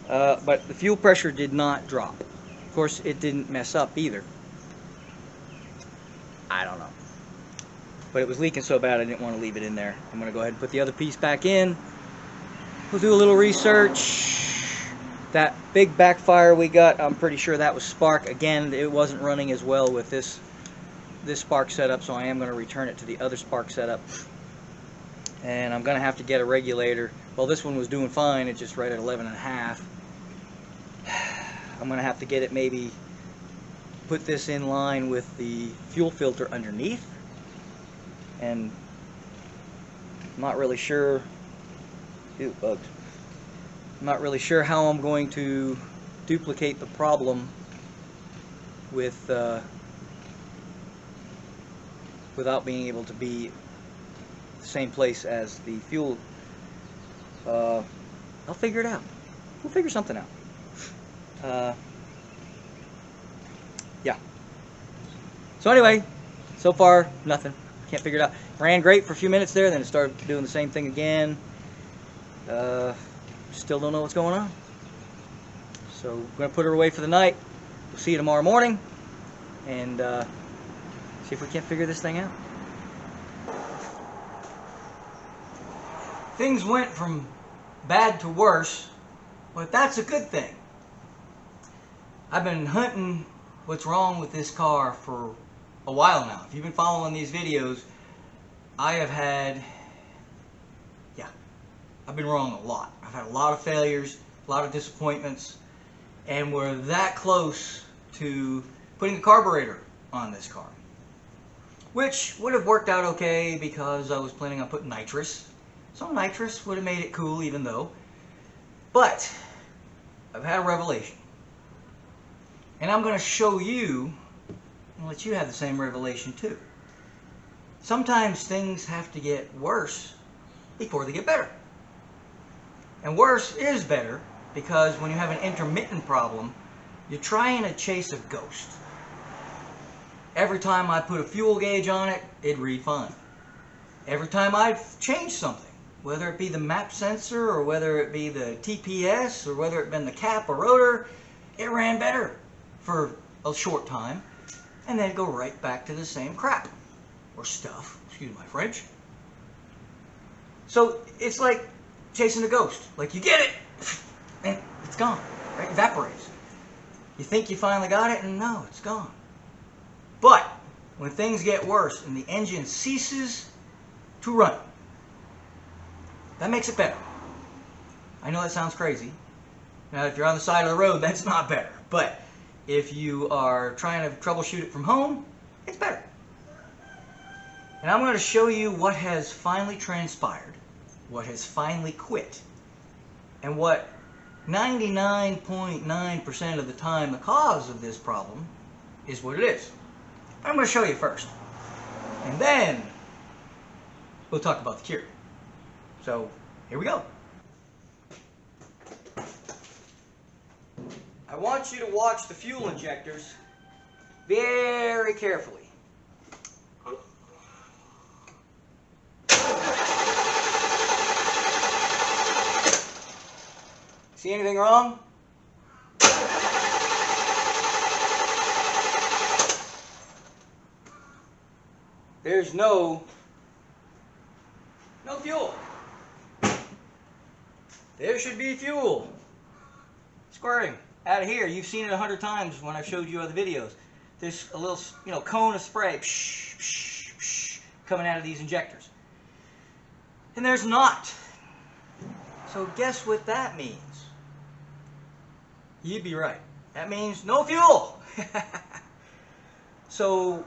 But the fuel pressure did not drop. Of course, it didn't mess up either. I don't know. But it was leaking so bad I didn't want to leave it in there. I'm going to go ahead and put the other piece back in. We'll do a little research. That big backfire we got, I'm pretty sure that was spark. Again, it wasn't running as well with this spark setup, so I am going to return it to the other spark setup. And I'm going to have to get a regulator. Well, this one was doing fine. It's just right at 11 and a half. I'm going to have to get it, maybe put this in line with the fuel filter underneath. And I'm not really sure. Ew, bugs. I'm not really sure how I'm going to duplicate the problem with without being able to be the same place as the fuel. I'll figure it out. We'll figure something out. Yeah. So anyway, so far nothing. Can't figure it out. Ran great for a few minutes there, then it started doing the same thing again. Still don't know what's going on. So we're gonna put her away for the night. We'll see you tomorrow morning, and see if we can't figure this thing out. Things went from bad to worse, but that's a good thing. I've been hunting what's wrong with this car for a while now. If you've been following these videos, I have had, I've been wrong a lot. I've had a lot of failures, a lot of disappointments, and we're that close to putting a carburetor on this car, which would have worked out okay because I was planning on putting nitrous. So nitrous would have made it cool even though. But I've had a revelation. And I'm going to show you and let you have the same revelation too. Sometimes things have to get worse before they get better. And worse is better because when you have an intermittent problem, you're trying to chase a ghost. Every time I put a fuel gauge on it, it'd read fine. Every time I've changed something, whether it be the map sensor or whether it be the TPS or whether it been the cap or rotor, it ran better for a short time and then go right back to the same crap or stuff, excuse my French. So it's like chasing a ghost. Like you get it and it's gone, right? Evaporates. You think you finally got it and no, it's gone. But when things get worse and the engine ceases to run, that makes it better. I know that sounds crazy. Now, if you're on the side of the road, that's not better. But if you are trying to troubleshoot it from home, it's better. And I'm going to show you what has finally transpired, what has finally quit, and what 99.9% of the time the cause of this problem is what it is. I'm going to show you first. And then we'll talk about the cure. So, here we go. I want you to watch the fuel injectors very carefully. See anything wrong? There's no fuel. There should be fuel squirting out of here. You've seen it 100 times when I showed you other videos. There's a little, cone of spray coming out of these injectors. And there's not. So guess what that means? You'd be right. That means no fuel. So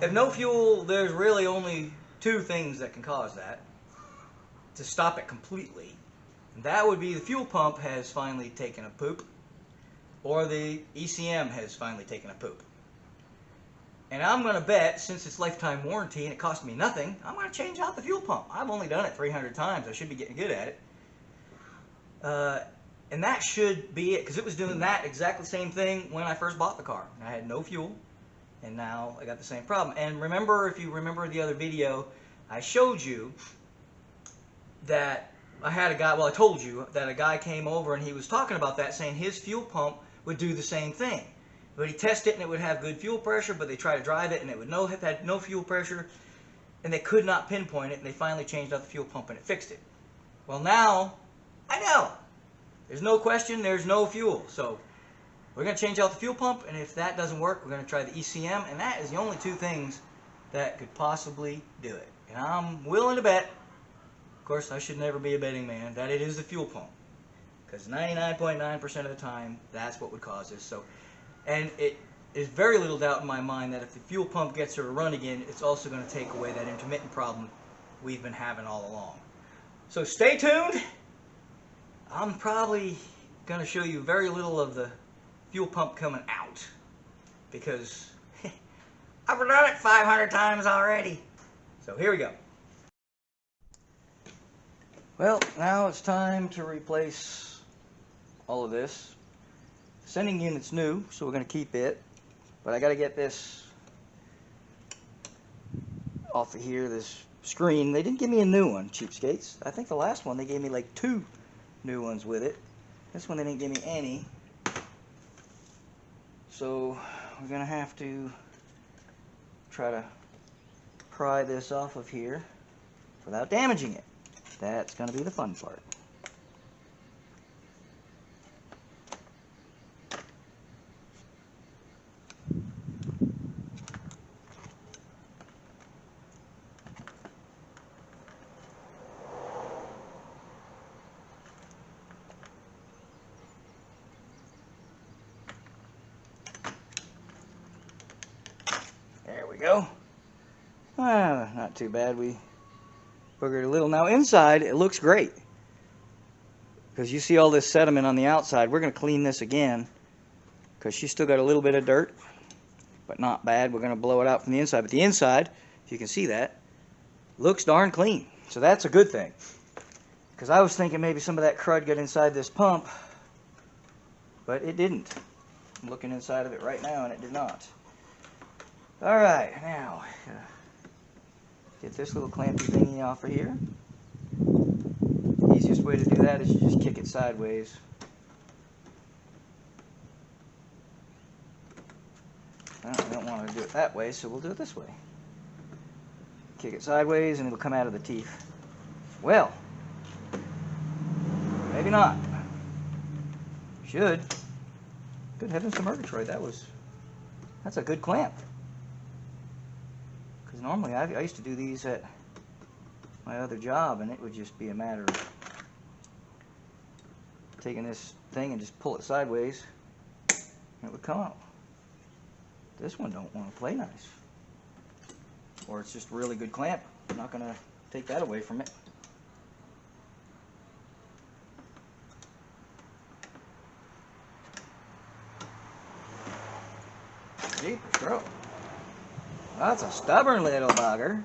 if no fuel, there's really only two things that can cause that to stop it completely. And that would be the fuel pump has finally taken a poop, or the ECM has finally taken a poop. And I'm going to bet, since it's lifetime warranty and it cost me nothing, I'm going to change out the fuel pump. I've only done it 300 times. I should be getting good at it. And that should be it, because it was doing that exactly same thing when I first bought the car. I had no fuel, and now I got the same problem. And remember, if you remember the other video, I showed you that I had a guy, well, I told you that a guy came over and he was talking about that, saying his fuel pump would do the same thing. But he tested it and it would have good fuel pressure, but they tried to drive it and it would had no fuel pressure, and they could not pinpoint it, and they finally changed out the fuel pump and it fixed it. Well, now I know. There's no question, there's no fuel. So we're going to change out the fuel pump, and if that doesn't work, we're going to try the ECM, and that is the only two things that could possibly do it. And I'm willing to bet, of course I should never be a betting man, that it is the fuel pump. Because 99.9% of the time, that's what would cause this. So, and it is very little doubt in my mind that if the fuel pump gets her to run again, it's also going to take away that intermittent problem we've been having all along. So stay tuned. I'm probably going to show you very little of the fuel pump coming out. because I've done it 500 times already. So here we go. Well, now it's time to replace all of this. Sending unit's new, so we're going to keep it. But I got to get this off of here, this screen. They didn't give me a new one, cheapskates. I think the last one they gave me like 2 new ones with it. This one they didn't give me any. So we're going to have to try to pry this off of here without damaging it. That's going to be the fun part. There we go. Not too bad. We boogered a little. Now inside it looks great because you see all this sediment on the outside. We're going to clean this again because she's still got a little bit of dirt, but not bad. We're going to blow it out from the inside, but the inside, if you can see that, looks darn clean. So that's a good thing, because I was thinking maybe some of that crud got inside this pump, but it didn't. I'm looking inside of it right now and it did not. Alright, now get this little clampy thingy off of here. Easiest way to do that is you just kick it sideways. I don't want to do it that way, so we'll do it this way. Kick it sideways and it'll come out of the teeth. Well, maybe not. Should. Good heavens to Murgatroyd, that's a good clamp. Because normally I used to do these at my other job, and it would just be a matter of taking this thing and just pull it sideways, and it would come out. This one don't want to play nice, or it's just a really good clamp. I'm not going to take that away from it. Jeepers, bro. That's a stubborn little bugger.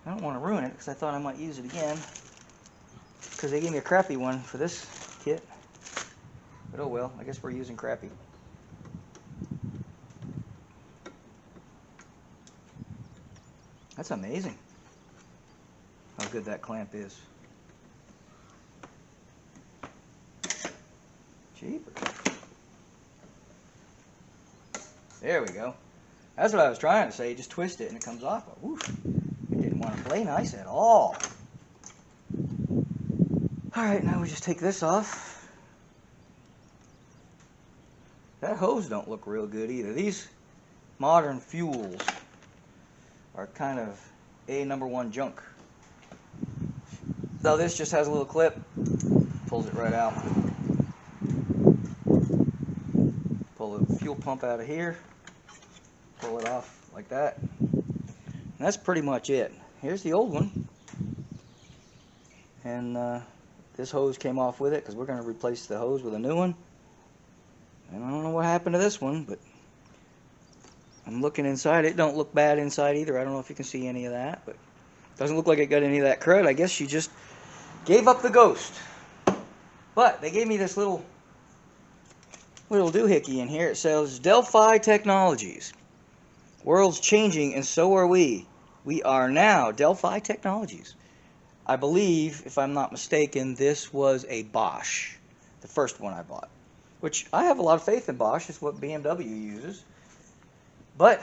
I don't want to ruin it because I thought I might use it again, because they gave me a crappy one for this kit. But oh well, I guess we're using crappy. That's amazing how good that clamp is. Jeepers. There we go. That's what I was trying to say. Just twist it and it comes off. But woof, it didn't want to play nice at all. Alright, now we just take this off. That hose don't look real good either. These modern fuels are kind of #1 junk. So this just has a little clip. Pulls it right out. Pull the fuel pump out of here. Pull it off like that. And that's pretty much it. Here's the old one. And this hose came off with it because we're going to replace the hose with a new one. And I don't know what happened to this one, but I'm looking inside. It don't look bad inside either. I don't know if you can see any of that, but it doesn't look like it got any of that crud. I guess she just gave up the ghost. But they gave me this little doohickey in here. It says Delphi Technologies. World's changing and so are we. We are now Delphi Technologies. I believe, if I'm not mistaken, this was a Bosch. The first one I bought. Which I have a lot of faith in Bosch. It's what BMW uses. But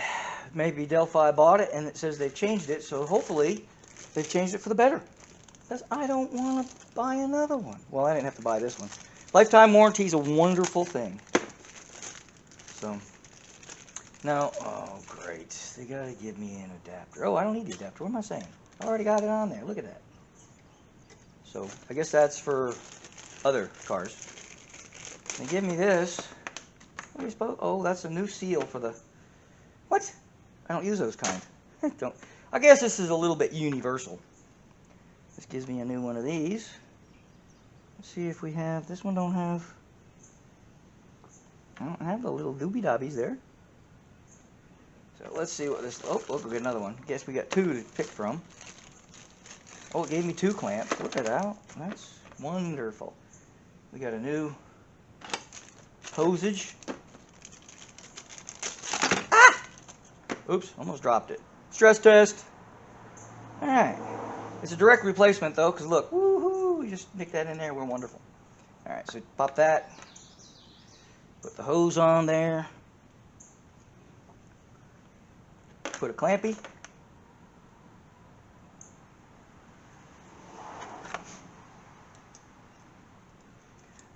maybe Delphi bought it and it says they've changed it. So hopefully they've changed it for the better. Because I don't want to buy another one. Well, I didn't have to buy this one. Lifetime warranty is a wonderful thing. So, now, oh great, they gotta give me an adapter. Oh, I don't need the adapter, what am I saying? I already got it on there, look at that. So, I guess that's for other cars. They give me this. What are you supposed? Oh, that's a new seal for the, what? I don't use those kind. I guess this is a little bit universal. This gives me a new one of these. Let's see if we have, this one don't have, I don't have the little doobie-dobbies there. So let's see what this, oh, look, we got another one. Guess we got two to pick from. Oh, it gave me 2 clamps. Look at that. That's wonderful. We got a new hosage. Ah! Oops, almost dropped it. Stress test. Alright. It's a direct replacement though, because look, woohoo, we just nick that in there, we're wonderful. Alright, so pop that. Put the hose on there. Put a clampy.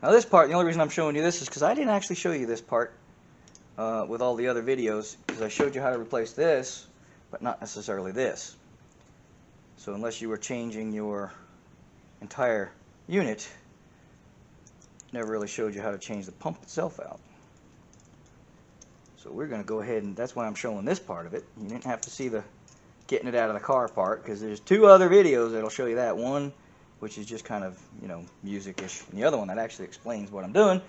Now this part, the only reason I'm showing you this is because I didn't actually show you this part with all the other videos, because I showed you how to replace this, but not necessarily this. So unless you were changing your entire unit, never really showed you how to change the pump itself out. So we're going to go ahead, and that's why I'm showing this part of it. You didn't have to see the getting it out of the car part, because there's 2 other videos that'll show you that. One which is just kind of, you know, music-ish, and the other one that actually explains what I'm doing.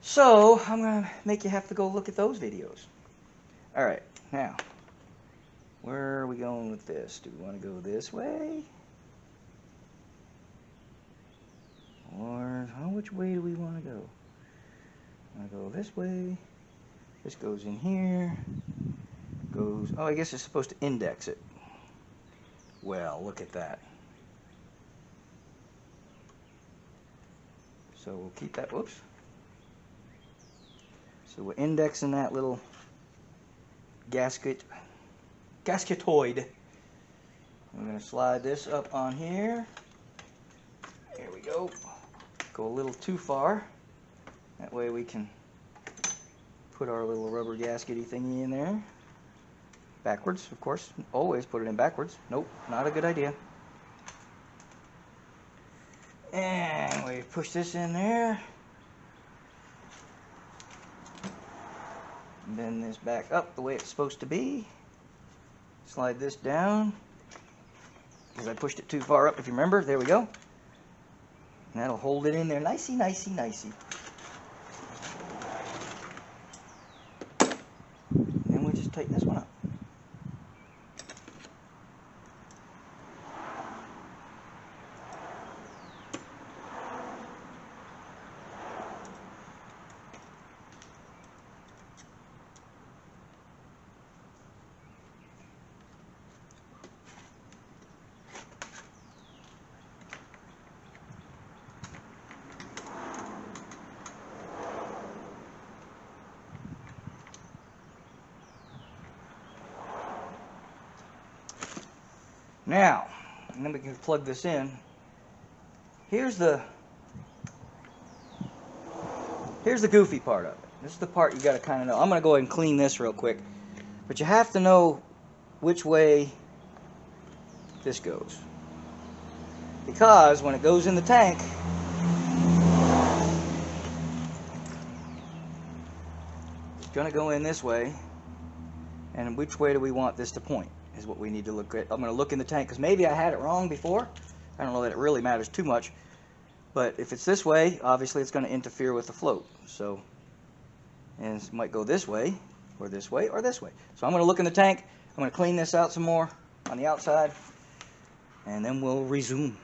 So I'm going to make you have to go look at those videos. Alright, now, where are we going with this? Do we want to go this way? Or which way do we want to go? I want to go this way. This goes in here. Goes, oh, I guess it's supposed to index it. Well, look at that. So we'll keep that, whoops. So we're indexing that little gasketoid. I'm going to slide this up on here. There we go. Go a little too far. That way we can put our little rubber gaskety thingy in there. Backwards, of course. Always put it in backwards. Nope, not a good idea. And we push this in there. And bend this back up the way it's supposed to be. Slide this down. Because I pushed it too far up, if you remember. There we go. And that'll hold it in there nicey, nicey, nicey. And then we'll just tighten this one up. Now, and then we can plug this in. Here's the goofy part of it. This is the part you got to kind of know. I'm going to go ahead and clean this real quick. But you have to know which way this goes. Because when it goes in the tank, it's going to go in this way. And which way do we want this to point is what we need to look at. I'm going to look in the tank because maybe I had it wrong before. I don't know that it really matters too much. But if it's this way, obviously it's going to interfere with the float. So, and it might go this way, or this way, or this way. So I'm going to look in the tank. I'm going to clean this out some more on the outside. And then we'll resume.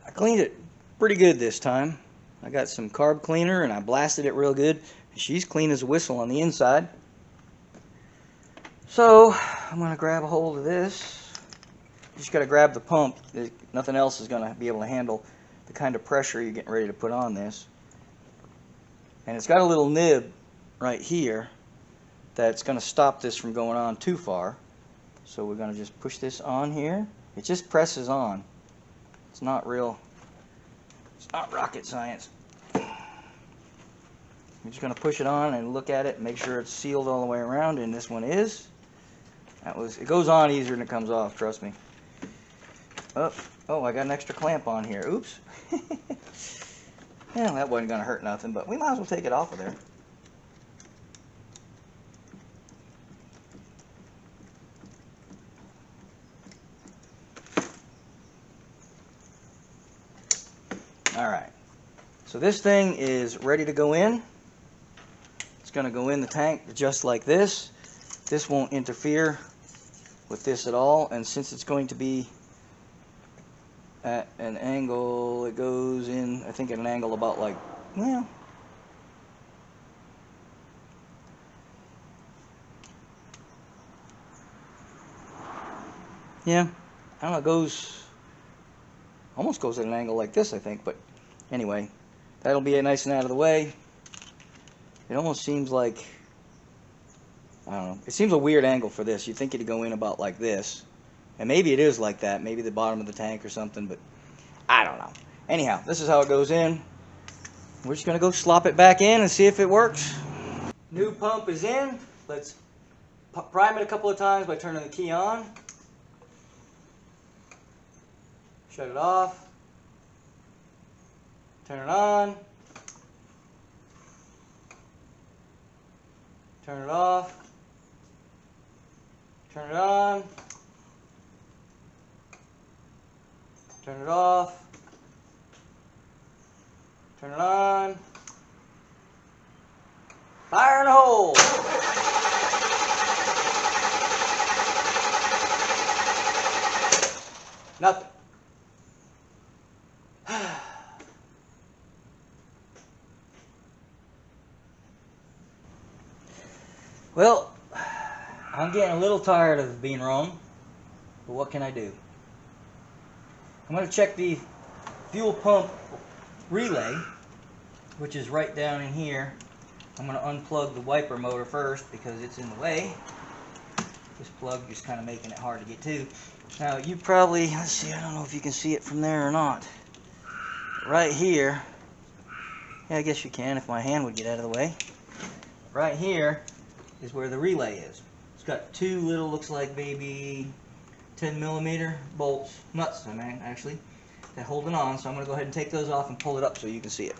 I cleaned it pretty good this time. I got some carb cleaner and I blasted it real good. She's clean as a whistle on the inside. So I'm going to grab a hold of this. You just got to grab the pump. Nothing else is going to be able to handle the kind of pressure you're getting ready to put on this. And it's got a little nib right here that's going to stop this from going on too far. So we're going to just push this on here. It just presses on. It's not rocket science. You're just going to push it on and look at it and make sure it's sealed all the way around, and this one is. It goes on easier than it comes off, trust me. Oh, I got an extra clamp on here. Oops. Yeah, that wasn't going to hurt nothing, but we might as well take it off of there. Alright, So this thing is ready to go in. It's going to go in the tank just like this. This won't interfere with this at all, and since it's going to be at an angle, it goes in, I think, at an angle about like, well, yeah, I don't know, it goes, almost goes at an angle like this, I think, but anyway, that'll be nice and out of the way. It almost seems like, I don't know, it seems a weird angle for this. You'd think it'd go in about like this, and maybe it is like that, maybe the bottom of the tank or something, but I don't know. Anyhow, this is how it goes in. We're just gonna go slop it back in and see if it works. New pump is in. Let's prime it a couple of times by turning the key on. Shut it off. Turn it on. Turn it off. Turn it on. Turn it off. Turn it on. Fire in the hole. Nothing. Well, I'm getting a little tired of being wrong, but what can I do? I'm going to check the fuel pump relay, which is right down in here. I'm going to unplug the wiper motor first because it's in the way. This plug just kind of making it hard to get to. Now you probably, let's see, I don't know if you can see it from there or not. Right here, yeah, I guess you can if my hand would get out of the way. Right here is where the relay is. It's got two little, looks like maybe 10mm bolts, nuts, I mean, actually, that hold it on. So I'm going to go ahead and take those off and pull it up so you can see it.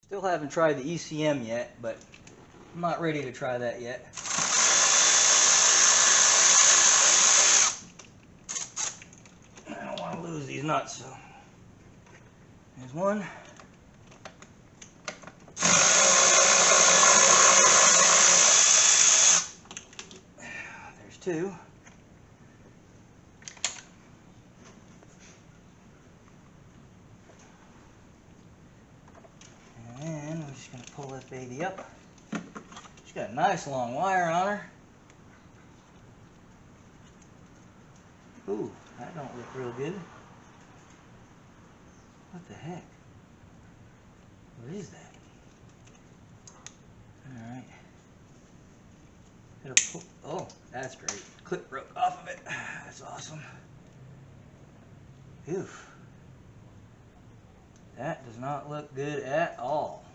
Still haven't tried the ECM yet, but I'm not ready to try that yet. I don't want to lose these nuts, so there's one. There's two. And we're just going to pull that baby up. She's got a nice long wire on her. Ooh, that don't look real good. What the heck? What is that? Alright. Oh, that's great. Clip broke off of it. That's awesome. Oof. That does not look good at all.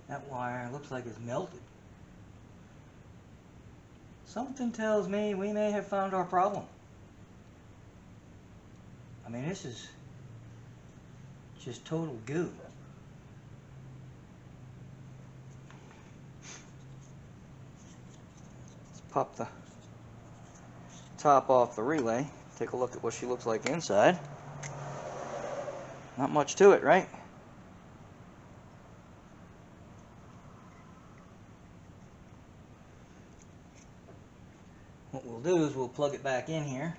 That wire looks like it's melted. Something tells me we may have found our problem. I mean, this is just total goo. Let's pop the top off the relay. Take a look at what she looks like inside. Not much to it, right? What we'll do is we'll plug it back in here.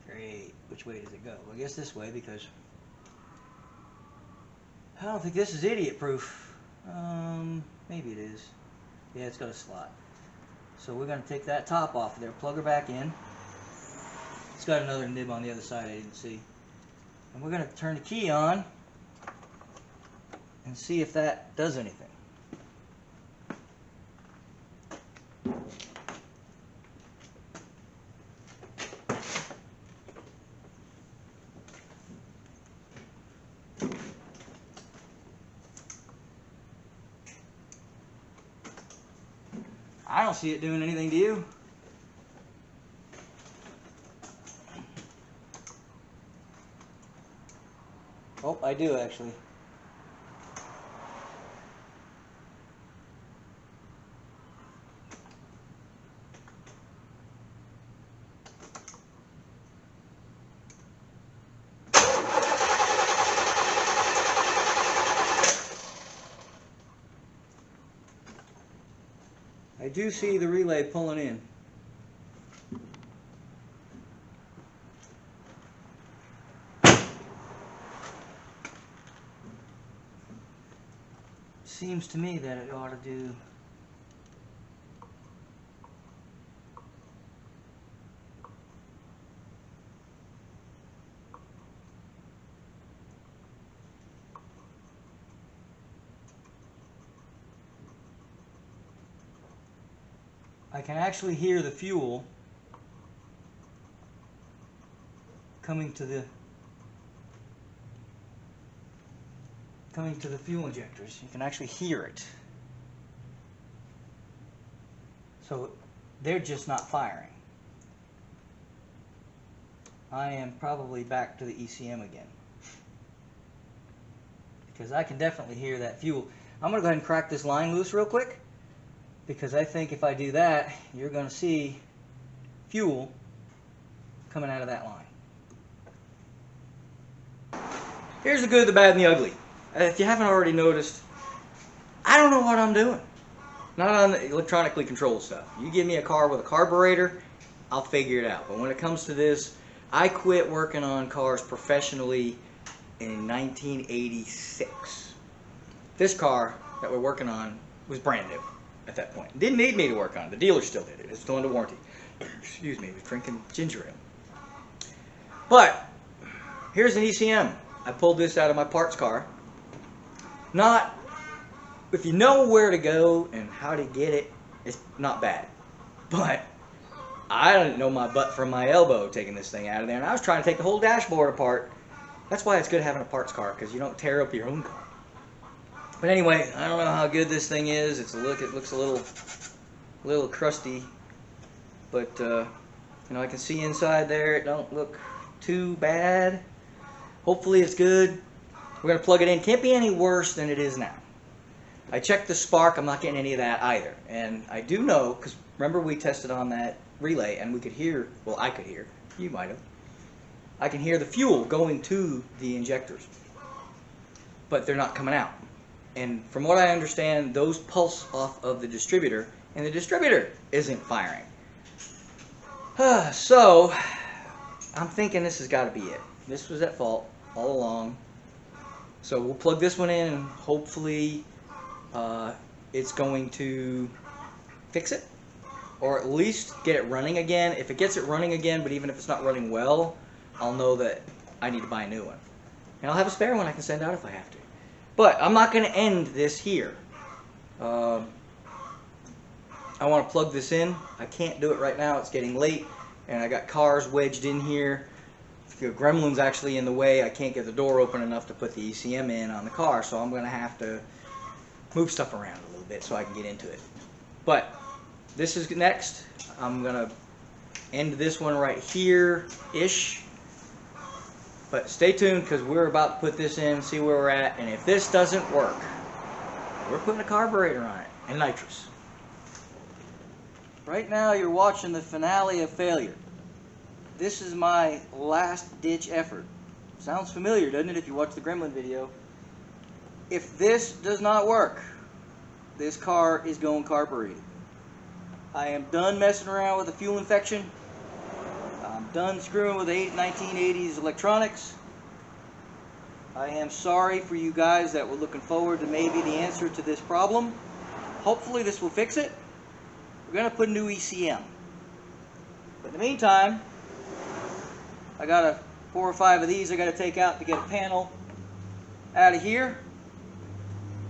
Great. Which way does it go? Well, I guess this way, because I don't think this is idiot proof. Maybe it is. Yeah, it's got a slot. So we're going to take that top off of there, plug her back in. It's got another nib on the other side I didn't see. And we're going to turn the key on and see if that does anything. I don't see it doing anything to you. Oh, I do actually. I do see the relay pulling in. Seems to me that it ought to do. I can actually hear the fuel coming to the fuel injectors. You can actually hear it. So they're just not firing. I am probably back to the ECM again, because I can definitely hear that fuel. I'm going to go ahead and crack this line loose real quick, because I think if I do that, you're going to see fuel coming out of that line. Here's the good, the bad, and the ugly. If you haven't already noticed, I don't know what I'm doing. Not on the electronically controlled stuff. You give me a car with a carburetor, I'll figure it out. But when it comes to this, I quit working on cars professionally in 1986. This car that we're working on was brand new at that point. Didn't need me to work on it. The dealer still did it. It's still under warranty. Excuse me, I was drinking ginger ale. But here's an ECM. I pulled this out of my parts car. Not, if you know where to go and how to get it, it's not bad. But I didn't know my butt from my elbow taking this thing out of there, and I was trying to take the whole dashboard apart. That's why it's good having a parts car, because you don't tear up your own car. But anyway, I don't know how good this thing is. It looks a little crusty, but you know, I can see inside there. It don't look too bad. Hopefully it's good. We're gonna plug it in. Can't be any worse than it is now. I checked the spark. I'm not getting any of that either. And I do know, because remember we tested on that relay and we could hear, well, I could hear, you might have, I can hear the fuel going to the injectors, but they're not coming out. And from what I understand, those pulse off of the distributor, and the distributor isn't firing. So I'm thinking this has got to be it. This was at fault all along. So we'll plug this one in, and hopefully it's going to fix it, or at least get it running again. If it gets it running again, but even if it's not running well, I'll know that I need to buy a new one. And I'll have a spare one I can send out if I have to. But I'm not going to end this here. I want to plug this in. I can't do it right now. It's getting late, and I got cars wedged in here. The gremlin's actually in the way. I can't get the door open enough to put the ECM in on the car, so I'm going to have to move stuff around a little bit so I can get into it. But this is next. I'm going to end this one right here-ish. But stay tuned, because we're about to put this in, see where we're at, and if this doesn't work, we're putting a carburetor on it, and nitrous. Right now you're watching the finale of failure. This is my last-ditch effort. Sounds familiar, doesn't it, if you watch the Gremlin video? If this does not work, this car is going carbureted. I am done messing around with the fuel infection. I'm done screwing with 1980s electronics. I am sorry for you guys that were looking forward to maybe the answer to this problem. Hopefully this will fix it. We're going to put a new ECM. But in the meantime, I got 4 or 5 of these I got to take out to get a panel out of here.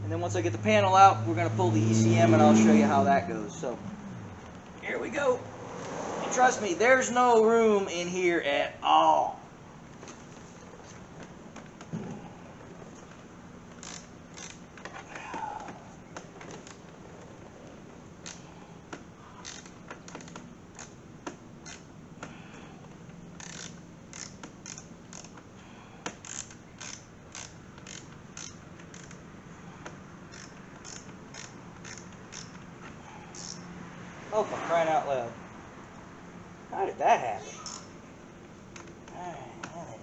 And then once I get the panel out, we're going to pull the ECM, and I'll show you how that goes. So here we go. And trust me, there's no room in here at all. Oh, for crying out loud. How did that happen? Alright, well anyway.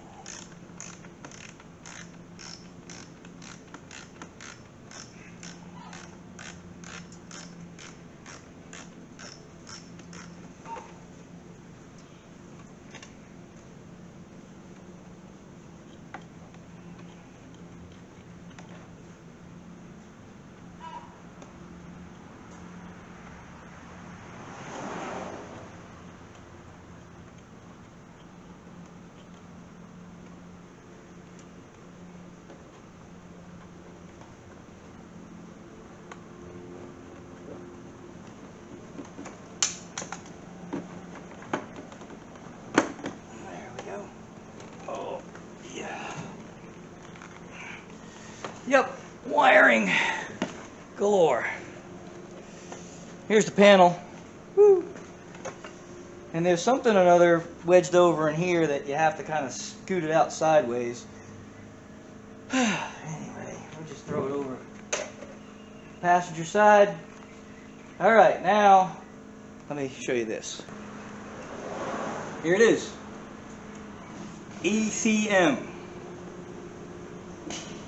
wiring galore. Here's the panel. Woo. And there's something or another wedged over in here that you have to kind of scoot it out sideways. Anyway, we'll just throw it over passenger side. Alright, now let me show you this. Here it is. ECM.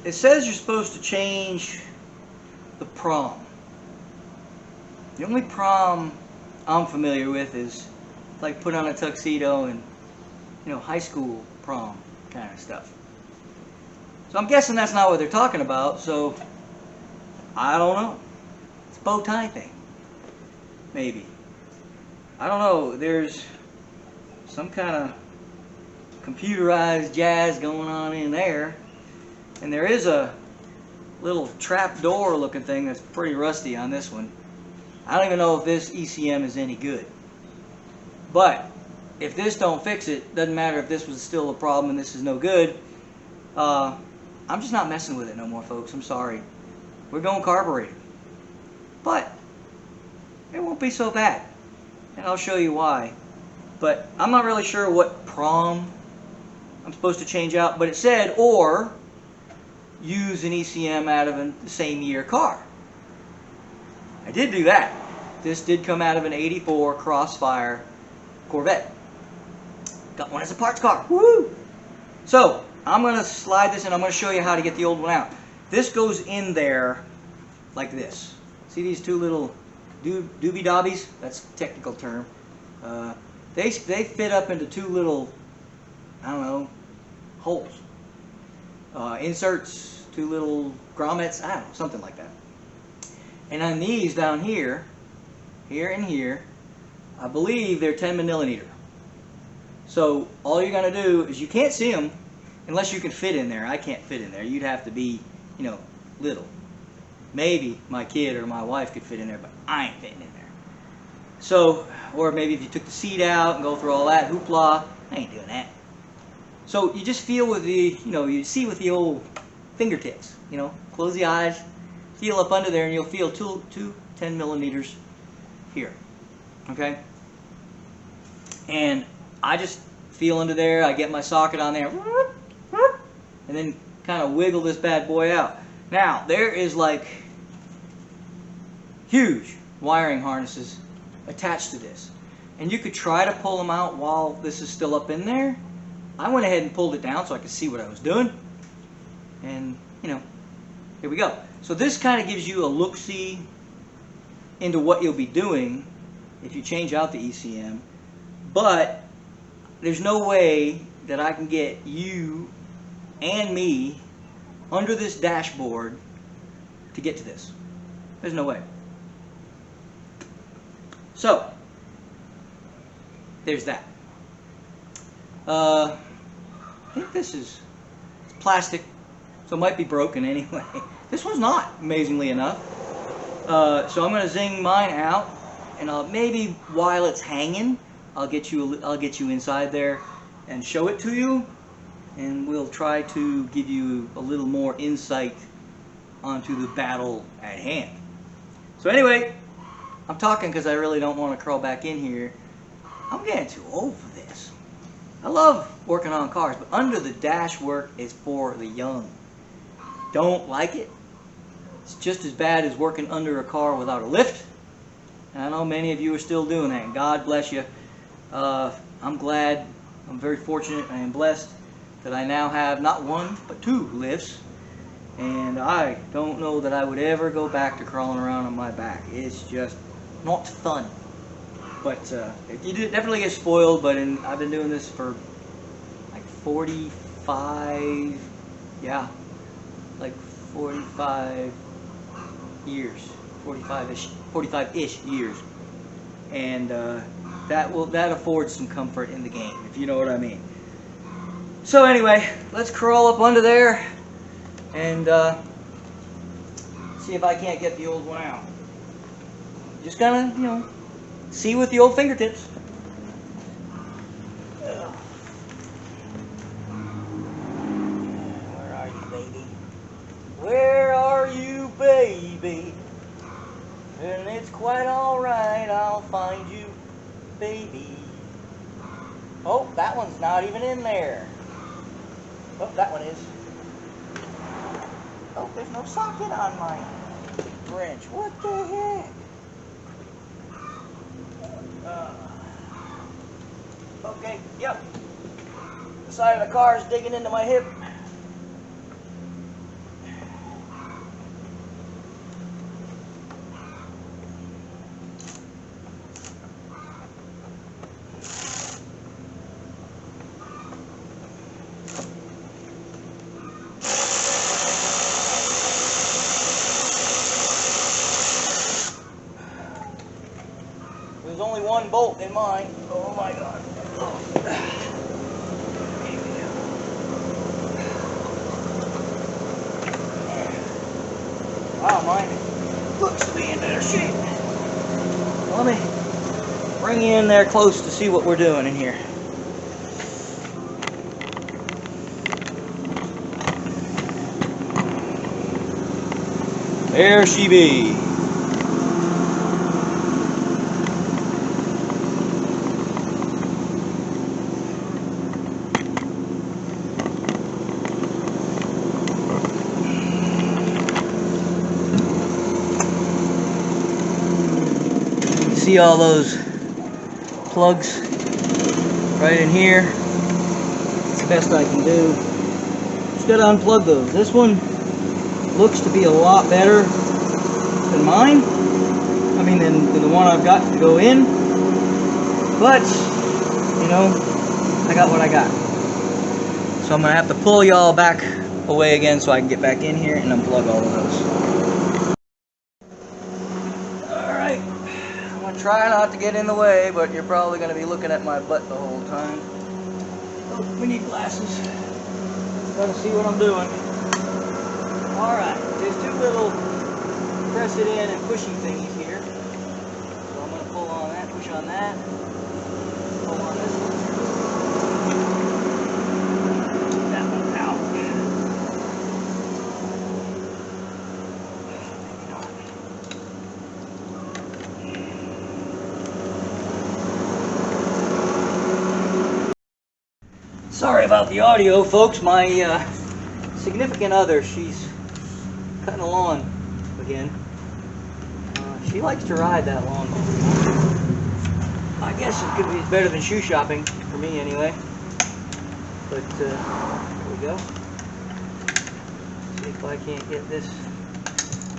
It says you're supposed to change the prom. The only prom I'm familiar with is like put on a tuxedo and, you know, high school prom kind of stuff. So I'm guessing that's not what they're talking about, so I don't know. It's a bow tie thing. Maybe. I don't know. There's some kind of computerized jazz going on in there. And there is a little trap door looking thing that's pretty rusty on this one. I don't even know if this ECM is any good. But if this don't fix it, doesn't matter if this was still a problem and this is no good. I'm just not messing with it no more, folks. I'm sorry. We're going carbureted. But it won't be so bad. And I'll show you why. But I'm not really sure what prom I'm supposed to change out. But it said, or use an ECM out of the same year car. I did do that. This did come out of an 84 Crossfire Corvette. Got one as a parts car. Woo! So, I'm going to slide this in. I'm going to show you how to get the old one out. This goes in there like this. See these two little doobie dobbies? That's a technical term. They fit up into two little, I don't know, holes. Inserts, two little grommets, I don't know, something like that. And on these down here, here and here, I believe they're 10mm. So all you're going to do is, you can't see them unless you can fit in there. I can't fit in there. You'd have to be, you know, little. Maybe my kid or my wife could fit in there, but I ain't fitting in there. So, or maybe if you took the seat out and go through all that hoopla, I ain't doing that. So you just feel with the, you know, you see with the old fingertips, you know, close the eyes, feel up under there, and you'll feel two 10mm here, okay? And I just feel under there, I get my socket on there, and then kind of wiggle this bad boy out. Now, there is like huge wiring harnesses attached to this. And you could try to pull them out while this is still up in there. I went ahead and pulled it down so I could see what I was doing. And, you know, here we go. So this kind of gives you a look-see into what you'll be doing if you change out the ECM. But there's no way that I can get you and me under this dashboard to get to this. There's no way. So, there's that. I think this is plastic, so it might be broken anyway. This one's not, amazingly enough. So I'm going to zing mine out, and maybe while it's hanging, I'll get you inside there and show it to you, and we'll try to give you a little more insight onto the battle at hand. So anyway, I'm talking because I really don't want to crawl back in here. I'm getting too old for this. I love working on cars, but under the dash work is for the young. Don't like it. It's just as bad as working under a car without a lift. And I know many of you are still doing that, and God bless you. I'm glad, I'm very fortunate, I am blessed that I now have not one, but two lifts. And I don't know that I would ever go back to crawling around on my back. It's just not fun. But you definitely get spoiled, but I've been doing this for like 45, yeah, like 45 years, 45-ish years. And that affords some comfort in the game, if you know what I mean. So anyway, let's crawl up under there and see if I can't get the old one out. Just gonna, you know, see with the old fingertips. Where are you, baby? Where are you, baby? And it's quite alright, I'll find you, baby. Oh, that one's not even in there. Oh, that one is. Oh, there's no socket on my wrench. What the heck? Okay, yep. The side of the car is digging into my hip. There's only one bolt in mine. Oh my God. Wow, mine looks to be in better shape. Let me bring you in there close to see what we're doing in here. There she be. See all those plugs right in here? It's the best I can do. Just gotta unplug those. This one looks to be a lot better than mine. I mean, than the one I've got to go in. But, you know, I got what I got. So I'm gonna have to pull y'all back away again so I can get back in here and unplug all of those. Try not to get in the way, but you're probably going to be looking at my butt the whole time. Oh, we need glasses. Gotta see what I'm doing. Alright, there's two little press it in and pushing thingies here. So I'm going to pull on that, push on that, pull on this one. That one's out. Sorry about the audio, folks. My significant other, she's cutting a lawn again. She likes to ride that lawnmower. I guess it could be better than shoe shopping, for me anyway. But there we go. See if I can't get this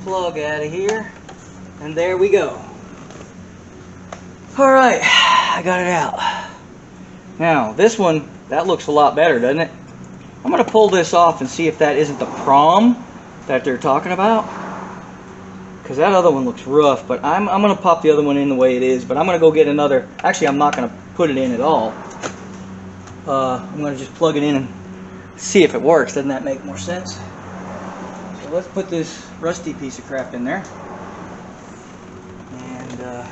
plug out of here. And there we go. Alright, I got it out. Now, this one, that looks a lot better, doesn't it? I'm going to pull this off and see if that isn't the prom that they're talking about. Because that other one looks rough, but I'm going to pop the other one in the way it is. But I'm going to go get another. Actually, I'm not going to put it in at all. I'm going to just plug it in and see if it works. Doesn't that make more sense? So let's put this rusty piece of crap in there. And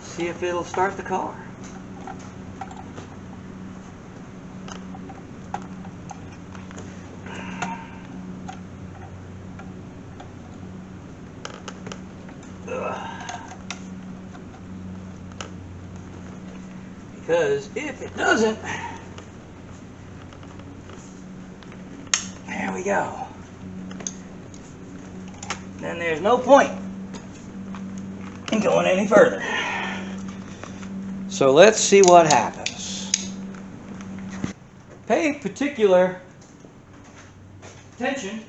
see if it'll start the car. Because if it doesn't, there we go. Then there's no point in going any further. So let's see what happens. Pay particular attention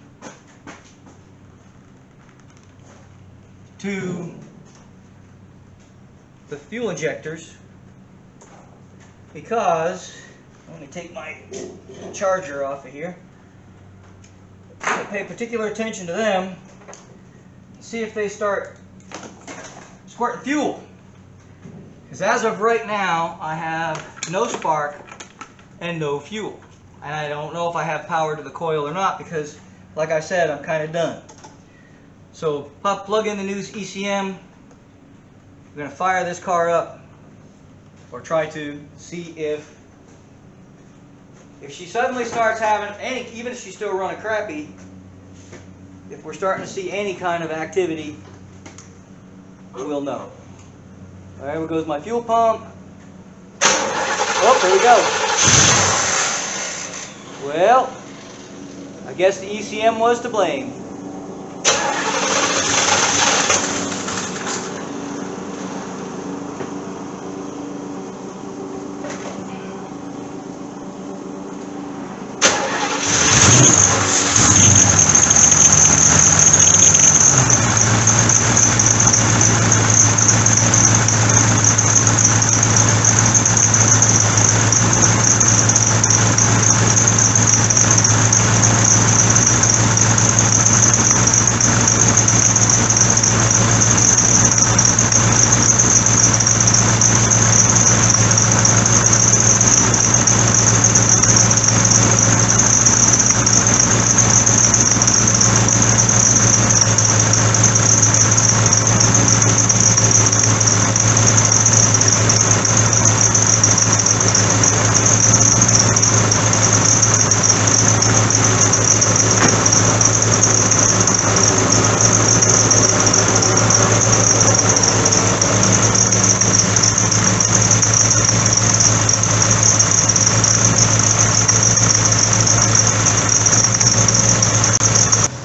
to the fuel injectors, because let me take my charger off of here. So pay particular attention to them. See if they start squirting fuel. Because as of right now, I have no spark and no fuel. And I don't know if I have power to the coil or not, because like I said, I'm kind of done. So plug in the new ECM. We're going to fire this car up, or try to see if she suddenly starts having any, even if she's still running crappy, if we're starting to see any kind of activity we'll know. All right, here goes my fuel pump. Oh, there we go. Well, I guess the ECM was to blame.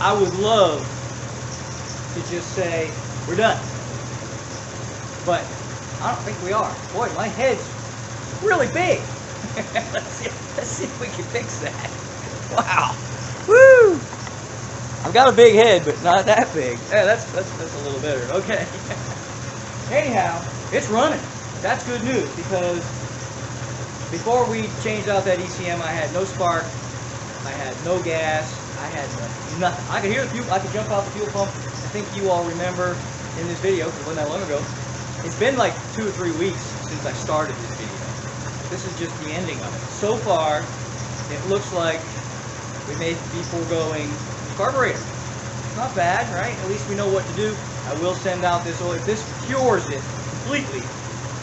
I would love to just say, we're done. But I don't think we are. Boy, my head's really big. let's see if we can fix that. Wow. Woo! I've got a big head, but not that big. Yeah, that's a little better. Okay. Anyhow, it's running. That's good news, because before we changed out that ECM, I had no spark, I had no gas, I had nothing. I could hear the fuel, I could jump out the fuel pump. I think you all remember in this video, because it wasn't that long ago, it's been like 2 or 3 weeks since I started this video. This is just the ending of it. So far, it looks like we may be foregoing the carburetor. Not bad, right? At least we know what to do. I will send out this oil. If this cures it completely,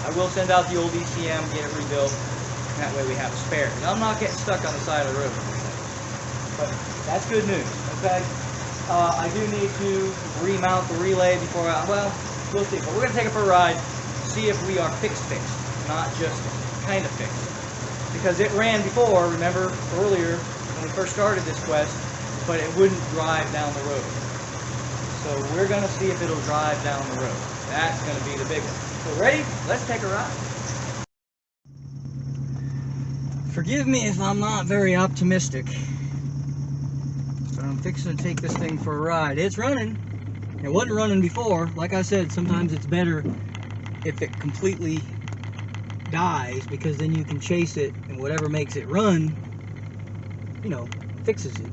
I will send out the old ECM, get it rebuilt, and that way we have a spare. I'm not getting stuck on the side of the road. But that's good news, okay? I do need to remount the relay before well, we'll see. But we're going to take it for a ride, see if we are fixed, not just kind of fixed. Because it ran before, remember, earlier when we first started this quest, but it wouldn't drive down the road. So we're going to see if it'll drive down the road. That's going to be the big one. So ready? Let's take a ride. Forgive me if I'm not very optimistic. I'm fixing to take this thing for a ride. It's running. It wasn't running before. Like I said, sometimes it's better if it completely dies, because then you can chase it, and whatever makes it run, you know, fixes it,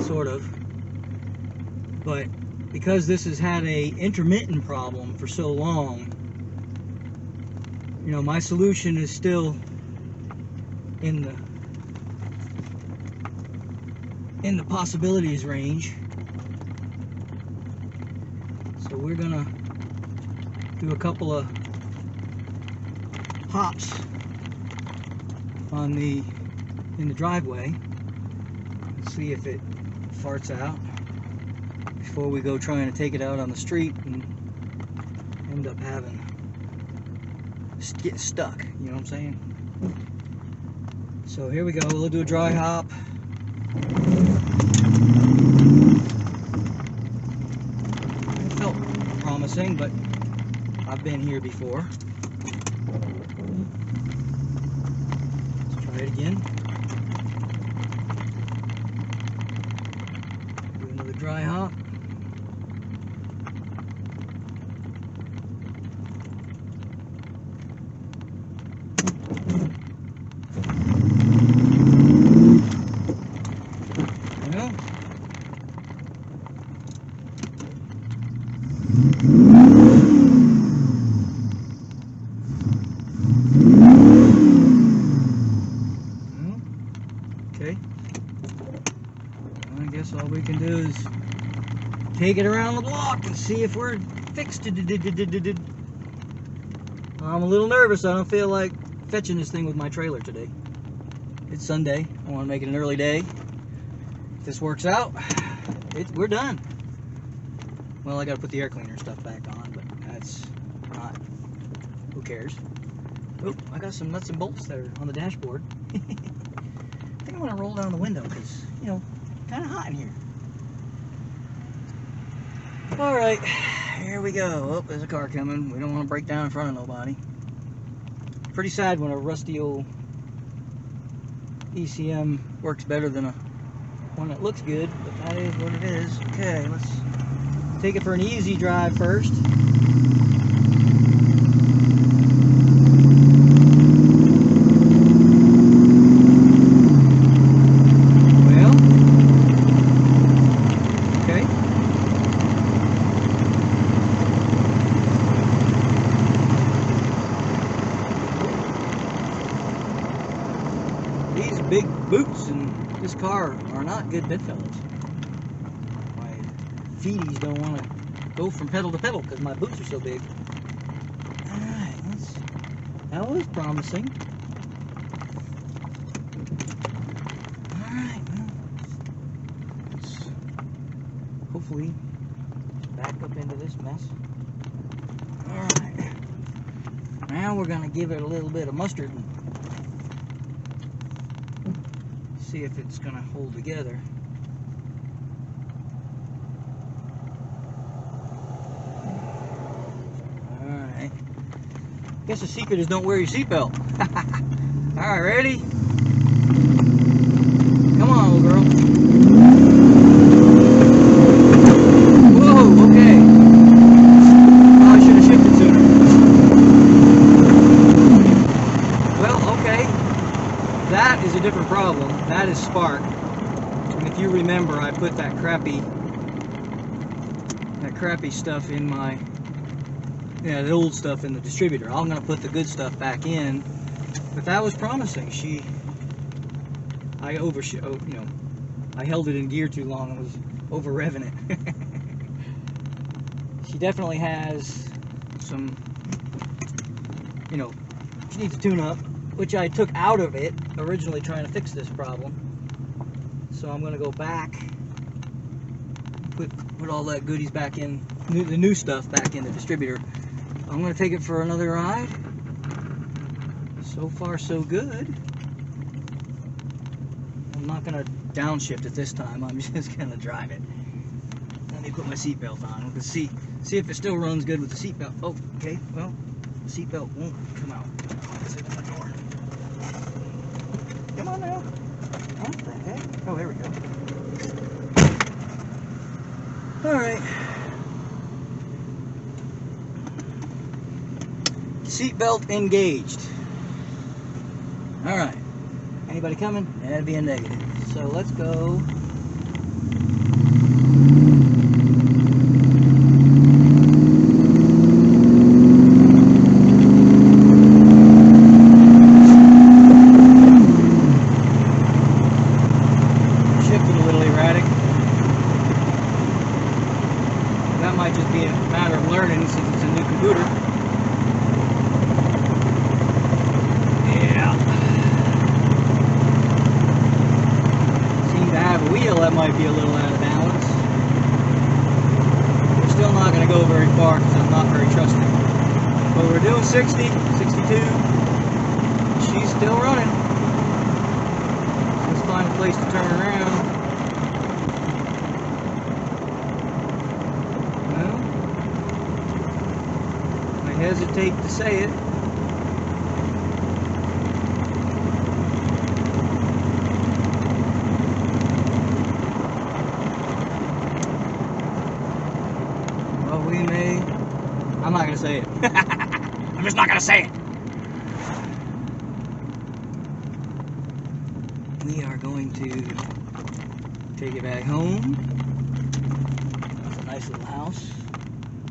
sort of. But because this has had a intermittent problem for so long, you know, my solution is still in the possibilities range. So we're gonna do a couple of hops in the driveway and see if it farts out before we go trying to take it out on the street and end up having get stuck, you know what I'm saying? So here we go, we'll do a dry hop. It felt promising, but I've been here before. Let's try it again. Do another dry hop. Okay. I guess all we can do is take it around the block and see if we're fixed. I'm a little nervous. I don't feel like fetching this thing with my trailer today. It's Sunday. I want to make it an early day. If this works out, we're done. Well, I got to put the air cleaner stuff back on, but that's not, who cares? Oh, I got some nuts and bolts there on the dashboard. I think I'm gonna roll down the window because, you know, kind of hot in here. All right, here we go. Oh, there's a car coming. We don't want to break down in front of nobody. Pretty sad when a rusty old ECM works better than a one that looks good, but that is what it is. Okay, let's take it for an easy drive first. Big boots in this car are not good bedfellows. My feeties don't want to go from pedal to pedal because my boots are so big. Alright, that was promising. Alright, well, let's hopefully back up into this mess. Alright, now we're going to give it a little bit of mustard and see if it's gonna hold together. Alright. Guess the secret is don't wear your seatbelt. Alright, ready? Come on, old girl. Whoa, okay. Oh, I should have shifted sooner. Well, okay. That is a different problem. That is spark. And if you remember, I put that crappy stuff in my, the old stuff in the distributor. I'm gonna put the good stuff back in. But that was promising. I held it in gear too long and was over revving it. She definitely has some, she needs to tune up, which I took out of it originally trying to fix this problem. So I'm going to go back, put all that goodies back in, the new stuff back in the distributor. I'm going to take it for another ride. So far so good. I'm not going to downshift it this time, I'm just going to drive it. Let me put my seatbelt on. Let's see if it still runs good with the seatbelt. Oh, okay, well, the seatbelt won't come out. Let's open the door. Come on now. What the heck? Oh, there we go. Alright. Seatbelt engaged. Alright. Anybody coming? That'd be a negative. So let's go. That might be a little out of balance. We're still not going to go very far because I'm not very trusting. But we're doing 60, 62. She's still running. Let's find a place to turn around. Well, I hesitate to say it. I'm not going to say it. I'm just not going to say it. We are going to take it back home. It's a nice little house.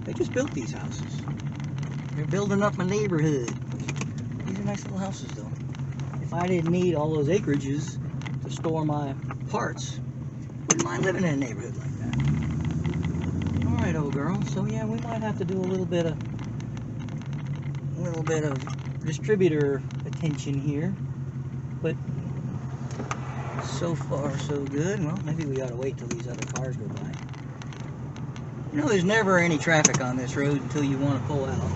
They just built these houses. They're building up my neighborhood. These are nice little houses though. If I didn't need all those acreages to store my parts, I wouldn't mind living in a neighborhood like that. Alright, old girl. So yeah, we might have to do a little bit of distributor attention here, but so far so good. Well, maybe we ought to wait till these other cars go by. You know, there's never any traffic on this road until you want to pull out.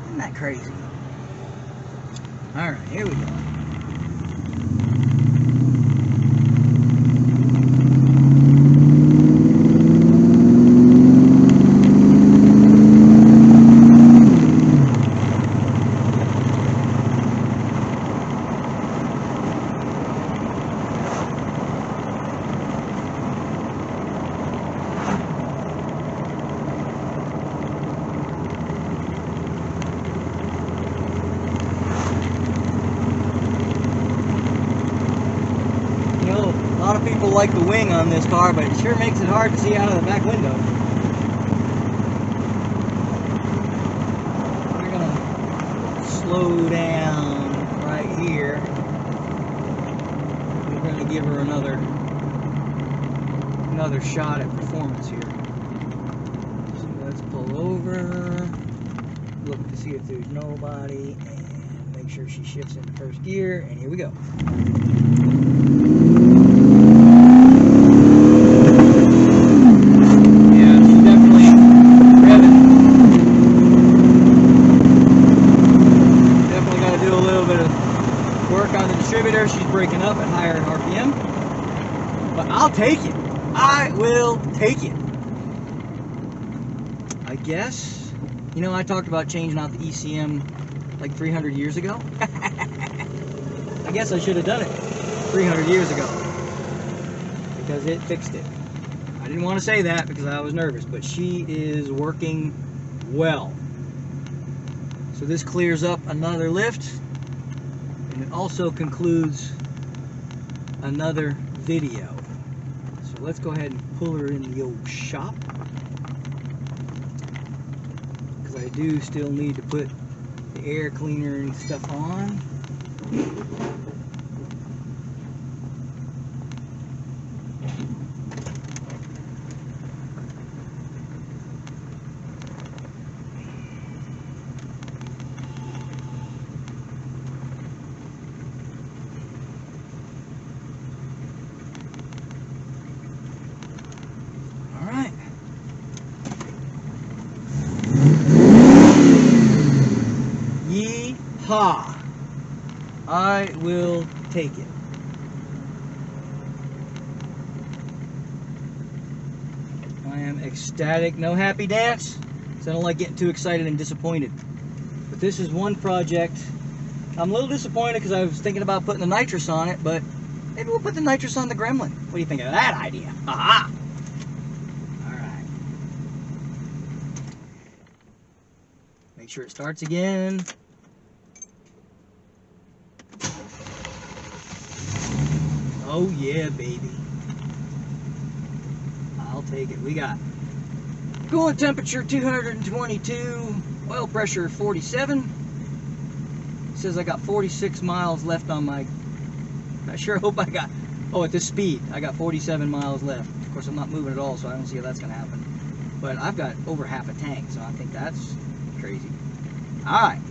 Isn't that crazy? Alright, here we go. A lot of people like the wing on this car, but it sure makes it hard to see out of the back window. We're gonna slow down right here. We're gonna give her another shot at performance here. So let's pull over, look to see if there's nobody, and make sure she shifts into first gear, and here we go. She's breaking up at higher RPM, but I'll take it. I will take it. I guess, you know, I talked about changing out the ECM like 300 years ago. I guess I should have done it 300 years ago because it fixed it. I didn't want to say that because I was nervous, but she is working well. So this clears up another lift. And it also concludes another video. So let's go ahead and pull her in the old shop, because I do still need to put the air cleaner and stuff on. Yeehaw! I will take it. I am ecstatic. No happy dance, because I don't like getting too excited and disappointed. But this is one project. I'm a little disappointed because I was thinking about putting the nitrous on it, but maybe we'll put the nitrous on the Gremlin. What do you think of that idea? Aha! Alright. Make sure it starts again. Oh yeah, baby. I'll take it. We got coolant temperature 222, oil pressure 47. It says I got 46 miles left on my... I sure hope I got... Oh, at this speed, I got 47 miles left. Of course, I'm not moving at all, so I don't see how that's going to happen. But I've got over half a tank, so I think that's crazy. Alright.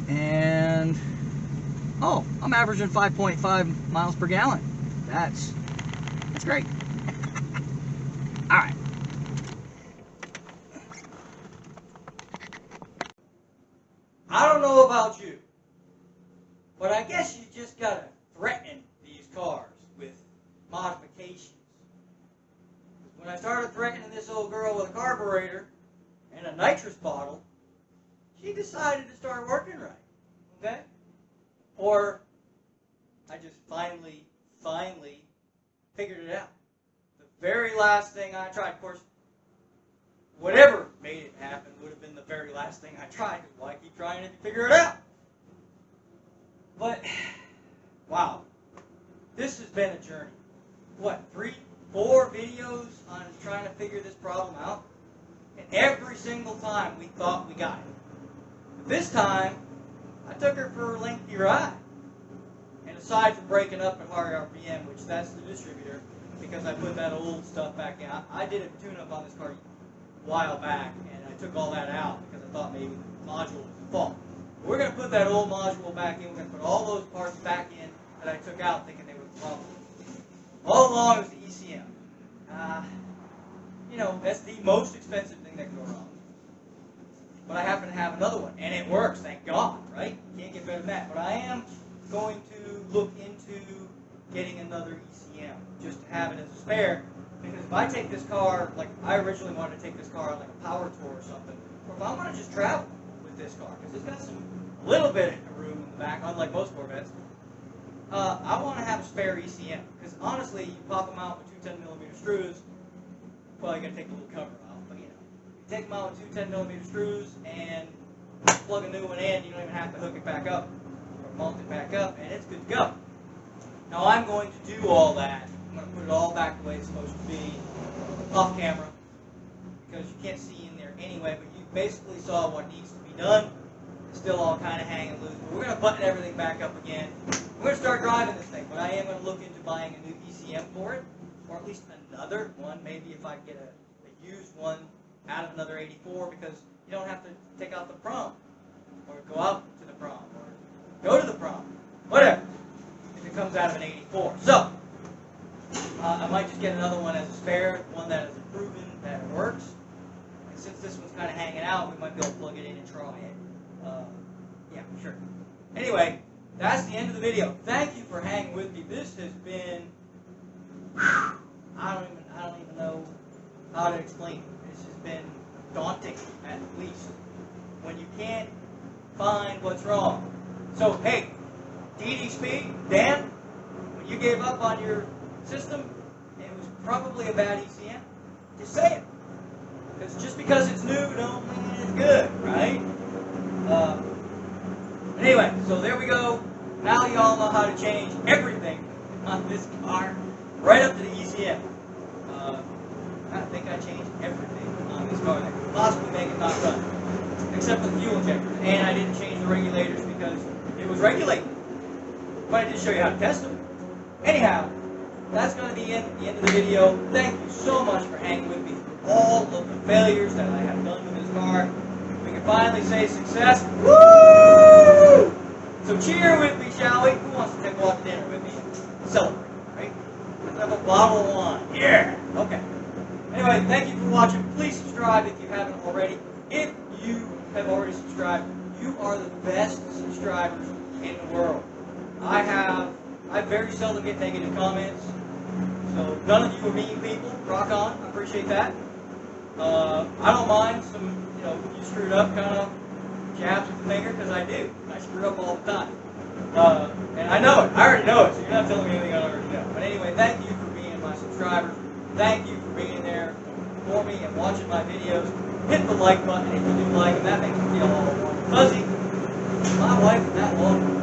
And... oh, I'm averaging 5.5 miles per gallon. That's great. Alright. I don't know about you, but I guess you just gotta threaten these cars with modifications. When I started threatening this old girl with a carburetor and a nitrous bottle, she decided to start working right. Okay? Or I just finally figured it out. The very last thing I tried, of course, whatever made it happen would have been the very last thing I tried. Why keep trying to figure it out? But, wow, this has been a journey. What, 3, 4 videos on trying to figure this problem out? And every single time we thought we got it. But this time, I took her for a lengthy ride. And aside from breaking up at higher RPM, which that's the distributor, because I put that old stuff back in. I did a tune-up on this car a while back, and I took all that out because I thought maybe the module was at fault. But we're going to put that old module back in. We're going to put all those parts back in that I took out thinking they were the problem. All along it was the ECM. you know, that's the most expensive thing that can go wrong. But I happen to have another one, and it works, thank God, right? Can't get better than that. But I am going to look into getting another ECM, just to have it as a spare, because if I take this car, like I originally wanted to take this car on like a power tour or something, or if I want to just travel with this car, because it's got a little bit of room in the back, unlike most Corvettes, I want to have a spare ECM, because honestly, you pop them out with two 10mm screws, well, you got to take the little cover off, but you know, you take them out with two 10mm screws and plug a new one in, you don't even have to hook it back up or mount it back up, and it's good to go. Now I'm going to do all that. I'm going to put it all back the way it's supposed to be, off camera, because you can't see in there anyway, but you basically saw what needs to be done. It's still all kind of hanging loose, but we're going to button everything back up again. We're going to start driving this thing, but I am going to look into buying a new ECM for it, or at least another one, maybe if I can get a used one out of another 84, because you don't have to take out the prom, or go out to the prom, or go to the prom, whatever, if it comes out of an 84. So, I might just get another one as a spare, one that has proven that it works, and since this one's kind of hanging out, we might be able to plug it in and try it. Yeah, sure. Anyway, that's the end of the video. Thank you for hanging with me. This has been, I don't even know how to explain it. This has been daunting, at least, when you can't find what's wrong. So, hey, DD Speed, Dan, when you gave up on your system, it was probably a bad ECM. Just say it. Because just because it's new don't mean it's good, right? Anyway, so there we go. Now you all know how to change everything on this car, right up to the ECM. I think I changed everything on this car that could possibly make it not run, except for the fuel injectors. And I didn't change the regulators because it was regulated. But I did show you how to test them. Anyhow, that's going to be it at the end of the video. Thank you so much for hanging with me through all of the failures that I have done with this car. We can finally say success. Woo! So cheer with me, shall we? Who wants to take a walk to dinner with me and celebrate, right? Let's have a bottle of wine. Yeah! Okay. Anyway, thank you for watching. Please subscribe if you haven't already. If you have already subscribed, you are the best subscribers in the world. I very seldom get negative comments, so none of you are mean people. Rock on. I appreciate that. I don't mind some, you know, you screwed up kind of jabs with the finger, because I do. I screw up all the time. And I know it. I already know it, so you're not telling me anything I don't already know. But anyway, thank you for being my subscribers. Thank you for being there for me and watching my videos. Hit the like button if you do like them. That makes me feel all warm and fuzzy. My wife and that one.